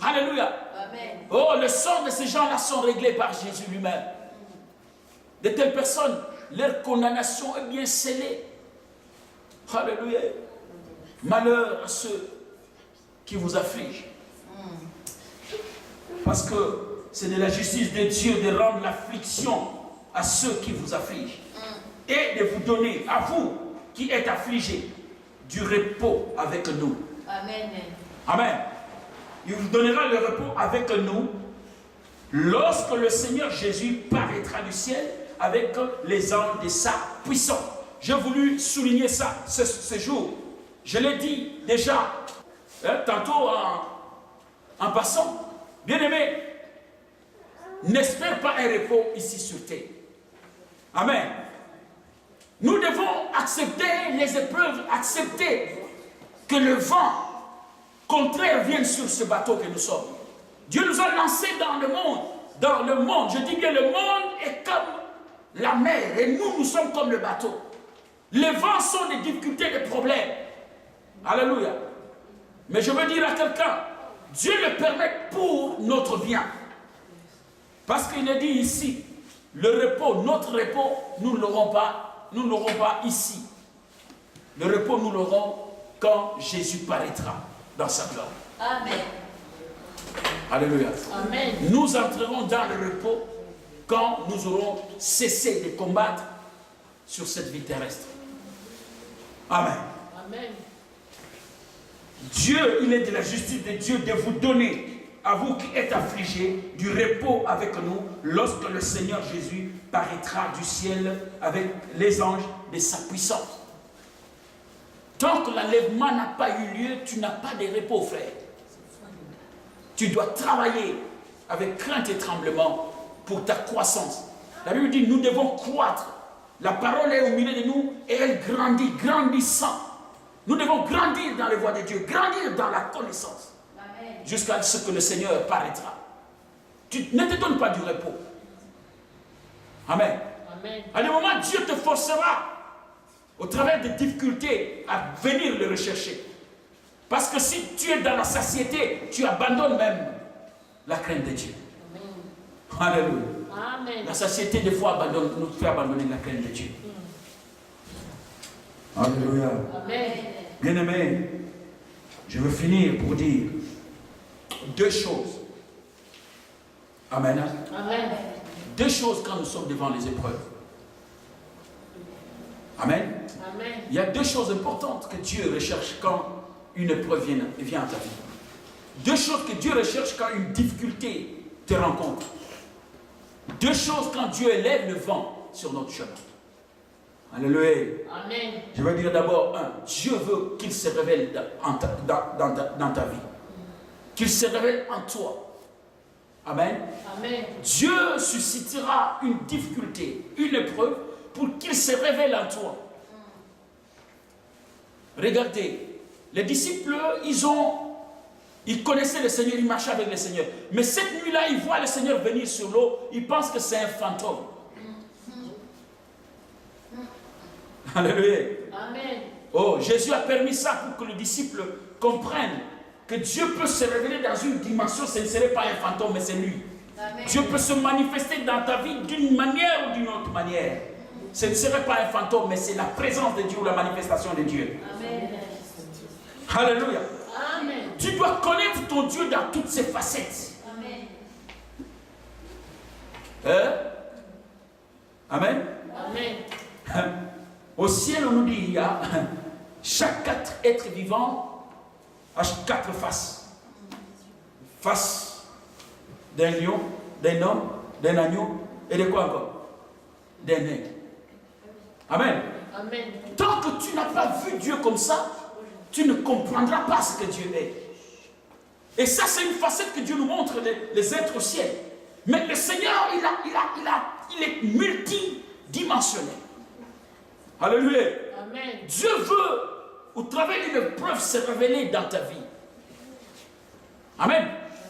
Alléluia. Amen. Oh, le sort de ces gens-là sont réglés par Jésus lui-même. De telles personnes, leur condamnation est bien scellée. Alléluia. Malheur à ceux qui vous affligent. Parce que c'est de la justice de Dieu de rendre l'affliction à ceux qui vous affligent. Et de vous donner, à vous qui êtes affligés, du repos avec nous. Amen. Amen. Il vous donnera le repos avec nous lorsque le Seigneur Jésus paraîtra du ciel avec les anges de sa puissance. J'ai voulu souligner ça ce jour. Je l'ai dit déjà, tantôt en passant. Bien-aimé, n'espère pas un repos ici sur terre. Amen. Nous devons accepter les épreuves, accepter que le vent contraire vienne sur ce bateau que nous sommes. Dieu nous a lancés dans le monde. Dans le monde, je dis bien le monde est comme la mer et nous sommes comme le bateau. Les vents sont des difficultés, des problèmes. Alléluia. Mais je veux dire à quelqu'un, Dieu le permet pour notre bien. Parce qu'il est dit ici, le repos, notre repos, nous ne l'aurons pas ici. Le repos, nous l'aurons quand Jésus paraîtra dans sa gloire. Amen. Alléluia. Amen. Nous entrerons dans le repos quand nous aurons cessé de combattre sur cette vie terrestre. Amen. Amen. Dieu, il est de la justice de Dieu de vous donner, à vous qui êtes affligés, du repos avec nous lorsque le Seigneur Jésus paraîtra du ciel avec les anges de sa puissance. Tant que l'enlèvement n'a pas eu lieu, tu n'as pas de repos, frère. Tu dois travailler avec crainte et tremblement pour ta croissance. La Bible dit, nous devons croître. La parole est au milieu de nous et elle grandit, grandissant. Nous devons grandir dans les voies de Dieu, grandir dans la connaissance. Jusqu'à ce que le Seigneur paraîtra. Ne te donne pas du repos. Amen. Amen. À un moment, Dieu te forcera, au travers des difficultés, à venir le rechercher. Parce que si tu es dans la satiété, tu abandonnes même la crainte de Dieu. Amen. Alléluia. Amen. La satiété, des fois, nous fait abandonner la crainte de Dieu. Alléluia. Amen. Bien-aimé, je veux finir pour dire deux choses. Amen. Amen. Deux choses quand nous sommes devant les épreuves. Amen. Amen. Il y a deux choses importantes que Dieu recherche quand une épreuve vient à ta vie. Deux choses que Dieu recherche quand une difficulté te rencontre. Deux choses quand Dieu élève le vent sur notre chemin. Alléluia. Amen. Je veux dire d'abord, Dieu veut qu'il se révèle dans ta vie. Qu'il se révèle en toi. Amen. Amen. Dieu suscitera une difficulté, une épreuve, pour qu'il se révèle en toi. Regardez, les disciples, ils connaissaient le Seigneur, ils marchaient avec le Seigneur. Mais cette nuit-là, ils voient le Seigneur venir sur l'eau, ils pensent que c'est un fantôme. Alléluia. Amen. Oh, Jésus a permis ça pour que le disciple comprenne que Dieu peut se révéler dans une dimension, ce ne serait pas un fantôme, mais c'est lui. Amen. Dieu peut se manifester dans ta vie d'une manière ou d'une autre manière. Ce ne serait pas un fantôme, mais c'est la présence de Dieu ou la manifestation de Dieu. Amen. Alléluia. Amen. Tu dois connaître ton Dieu dans toutes ses facettes. Amen. Amen. Amen. Au ciel, on nous dit, il y a chaque être vivant a quatre faces. Face d'un lion, d'un homme, d'un agneau et de quoi encore? D'un nègre. Amen. Amen. Tant que tu n'as pas vu Dieu comme ça, tu ne comprendras pas ce que Dieu est. Et ça, c'est une facette que Dieu nous montre, les êtres au ciel. Mais le Seigneur, il est multidimensionnel. Alléluia. Amen. Dieu veut, au travers d'une épreuve, se révéler dans ta vie. Amen.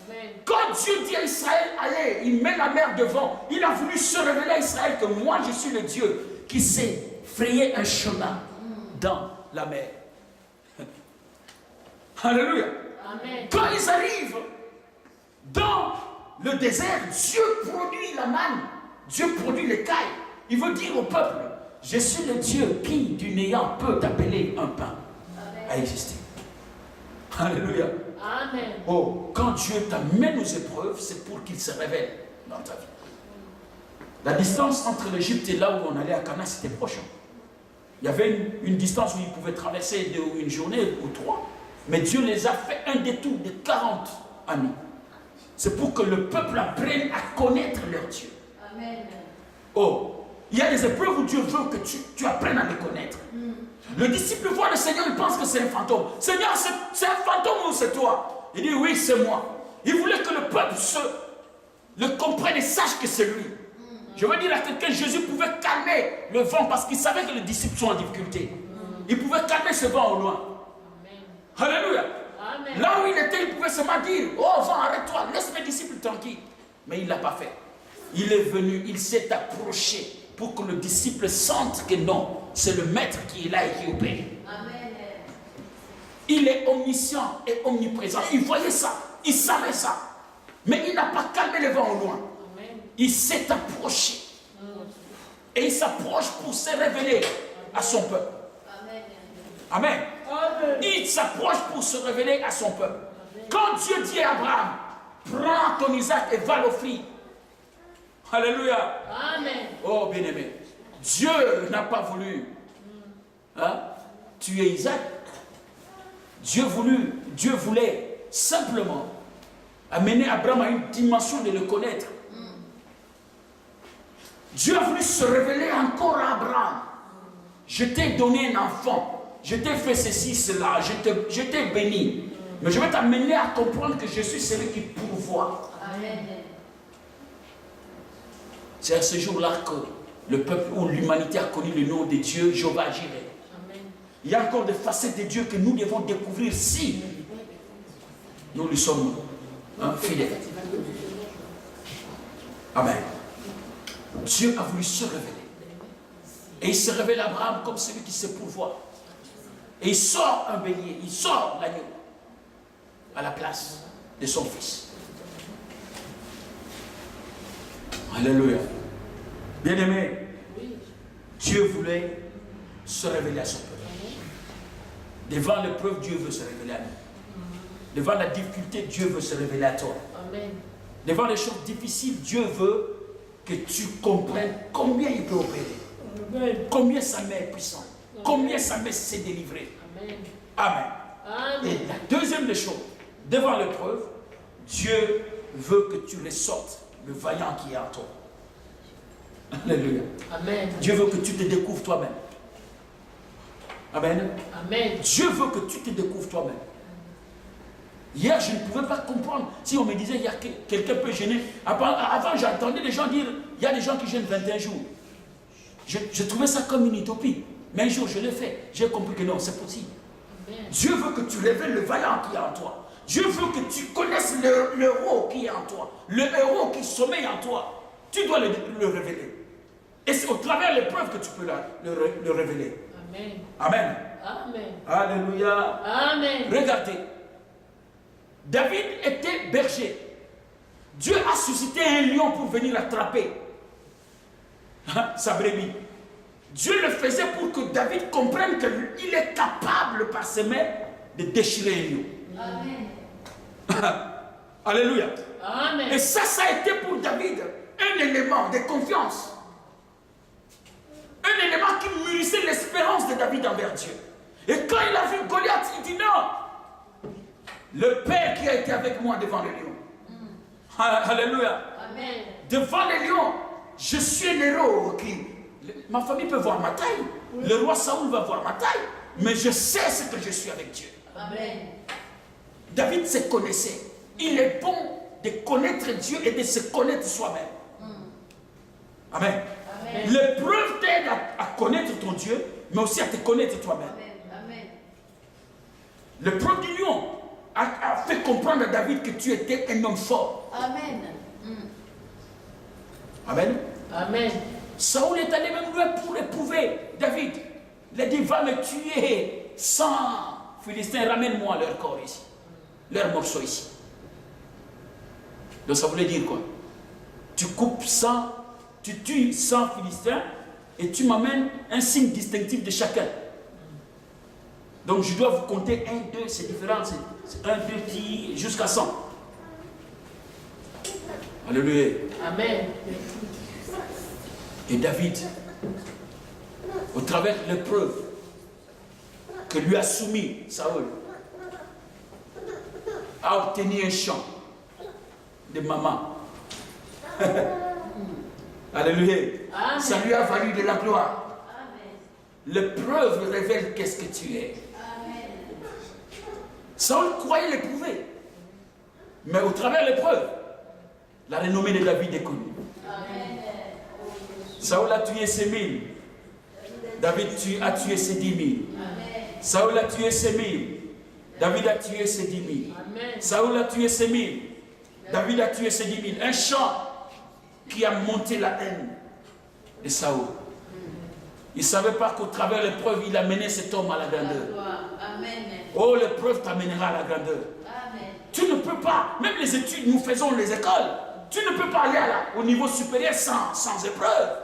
Amen. Quand Dieu dit à Israël, allez, il met la mer devant, il a voulu se révéler à Israël que moi, je suis le Dieu qui sait frayer un chemin dans la mer. Alléluia. Amen. Quand ils arrivent dans le désert, Dieu produit la manne, Dieu produit l'écaille. Il veut dire au peuple, je suis le Dieu qui, du néant, peut t'appeler un pain à exister. Alléluia. Amen. Oh, quand Dieu t'amène aux épreuves, c'est pour qu'il se révèle dans ta vie. La distance entre l'Égypte et là où on allait à Cana, c'était proche. Il y avait une distance où ils pouvaient traverser une journée ou 3. Mais Dieu les a fait un détour de 40 années. C'est pour que le peuple apprenne à connaître leur Dieu. Amen. Oh, il y a des épreuves où Dieu veut que tu apprennes à le connaître. Le disciple voit le Seigneur, il pense que c'est un fantôme. Seigneur, c'est un fantôme ou c'est toi? Il dit oui, c'est moi. Il voulait que le peuple le comprenne et sache que c'est lui. Je veux dire à quelqu'un, Jésus pouvait calmer le vent parce qu'il savait que les disciples sont en difficulté. Il pouvait calmer ce vent au loin. Amen. Alléluia. Amen. Là où il était, il pouvait seulement dire, oh vent, arrête-toi, laisse mes disciples tranquilles. Mais il ne l'a pas fait. Il est venu, il s'est approché pour que le disciple sente que non, c'est le maître qui est là et qui opère. Amen. Il est omniscient et omniprésent. Il voyait ça, il savait ça. Mais il n'a pas calmé le vent au loin. Amen. Il s'est approché. Et il s'approche pour se révéler à son peuple. Amen. Amen. Amen. Il s'approche pour se révéler à son peuple. Amen. Quand Dieu dit à Abraham, prends ton Isaac et va l'offrir. Alléluia. Amen. Oh bien-aimé, Dieu n'a pas voulu tuer Isaac. Dieu voulait simplement amener Abraham à une dimension de le connaître. Dieu a voulu se révéler encore à Abraham. Je t'ai donné un enfant, je t'ai fait ceci, cela, je t'ai béni. Mais je vais t'amener à comprendre que je suis celui qui pourvoit. Amen. C'est à ce jour-là que le peuple ou l'humanité a connu le nom de Dieu, Jéhovah Jireh. Il y a encore des facettes de Dieu que nous devons découvrir si nous lui sommes fidèles. Amen. Dieu a voulu se révéler. Et il se révèle à Abraham comme celui qui sait pourvoir. Et il sort un bélier, il sort l'agneau à la place de son fils. Alléluia. Bien-aimé, Dieu voulait se révéler à son peuple. Devant l'épreuve, Dieu veut se révéler à nous. Devant la difficulté, Dieu veut se révéler à toi. Amen. Devant les choses difficiles, Dieu veut que tu comprennes combien il peut opérer. Amen. Combien sa main est puissante. Amen. Combien sa main sait délivrer. Amen. Amen. Amen. Et la deuxième des choses, devant l'épreuve, Dieu veut que tu ressortes le vaillant qui est en toi. Alléluia. Amen. Dieu veut que tu te découvres toi-même. Amen. Amen. Dieu veut que tu te découvres toi-même. Hier, je ne pouvais pas comprendre. Si on me disait, il y a quelqu'un peut jeûner. Avant j'entendais les gens dire, il y a des gens qui jeûnent 21 jours. Je trouvais ça comme une utopie. Mais un jour, je l'ai fait. J'ai compris que non, c'est possible. Amen. Dieu veut que tu révèles le vaillant qui est en toi. Dieu veut que tu connaisses le héros qui est en toi. Le héros qui sommeille en toi. Tu dois le révéler. Et c'est au travers de l'épreuve que tu peux le révéler. Amen. Amen. Amen. Alléluia. Amen. Regardez. David était berger. Dieu a suscité un lion pour venir attraper sa brebis. Dieu le faisait pour que David comprenne qu'il est capable par ses mains de déchirer un lion. Amen. Alléluia. Amen. Et ça a été pour David un élément de confiance. Un élément qui mûrissait l'espérance de David envers Dieu. Et quand il a vu Goliath, il dit non. Le Père qui a été avec moi devant le lion. Alléluia. Amen. Devant les lions, je suis un héros. Ma famille peut voir ma taille. Le roi Saoul va voir ma taille. Mais je sais ce que je suis avec Dieu. Amen. David se connaissait. Il est bon de connaître Dieu et de se connaître soi-même. Amen. Amen. L'épreuve t'aide à connaître ton Dieu, mais aussi à te connaître toi-même. Amen. L'épreuve du lion a fait comprendre à David que tu étais un homme fort. Amen. Amen. Amen. Saoul est allé même loin pour éprouver David. Il a dit, va me tuer 100 Philistins, ramène-moi leur corps ici. Leur morceau ici. Donc ça voulait dire quoi? Tu coupes 100, tu tues 100 Philistins et tu m'amènes un signe distinctif de chacun. Donc je dois vous compter 1, 2, c'est différent, c'est 1, 2, petit, jusqu'à 100. Alléluia. Amen. Et David, au travers de l'épreuve que lui a soumis Saül, a obtenu un chant de maman. Alléluia. Amen. Ça lui a valu de la gloire. Amen. L'épreuve révèle qu'est-ce que tu es. Amen. Saül croyait l'éprouver. Mais au travers de l'épreuve, la renommée de David est connue. Amen. Saül a tué ses 1000. David a tué ses 10 000. Amen. Saül a tué ses 1000. David a tué ses 10 000. Amen. Saül a tué ses 1000. David a tué ses 10 000. Un chant qui a monté la haine de Saül. Il ne savait pas qu'au travers de l'épreuve, il a mené cet homme à la grandeur. Amen. Oh, l'épreuve t'amènera à la grandeur. Amen. Tu ne peux pas, même les études, nous faisons les écoles. Tu ne peux pas aller au niveau supérieur sans épreuve.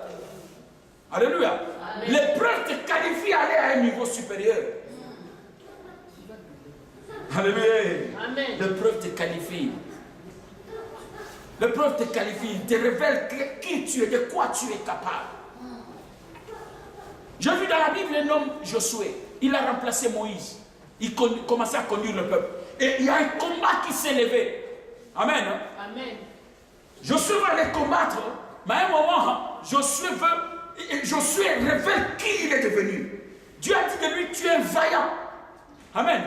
Alléluia. L'épreuve te qualifie à aller à un niveau supérieur. Alléluia. Amen. L'épreuve te qualifie. L'épreuve te qualifie, te révèle qui tu es, de quoi tu es capable. J'ai vu dans la Bible un homme, Josué, il a remplacé Moïse. Il commençait à conduire le peuple. Et il y a un combat qui s'est levé. Amen. Amen. Josué va les combattre, mais à un moment, Josué révèle qui il est devenu. Dieu a dit de lui, tu es un vaillant. Amen.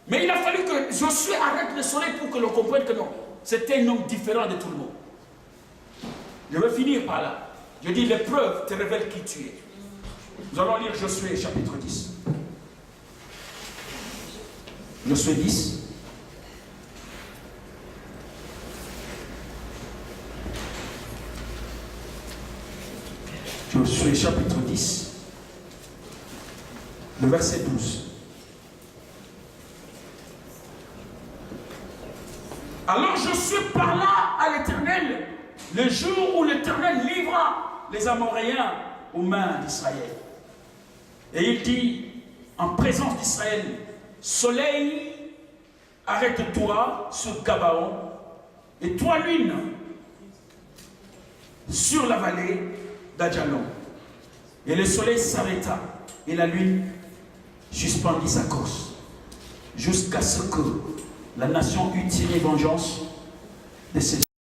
Mais il a fallu que Josué arrête le soleil pour que l'on comprenne que non. C'était un homme différent de tout le monde. Je vais finir par là. Je dis, l'épreuve te révèle qui tu es. Nous allons lire Josué chapitre 10. Josué 10. Josué chapitre 10. Le verset 12. Alors Josué parla à l'Éternel le jour où l'Éternel livra les Amoréens aux mains d'Israël. Et il dit en présence d'Israël, soleil, arrête-toi sur Gabaon, et toi lune sur la vallée d'Adjalon. Et le soleil s'arrêta, et la lune suspendit sa course, jusqu'à ce que la nation eût tiré vengeance de ses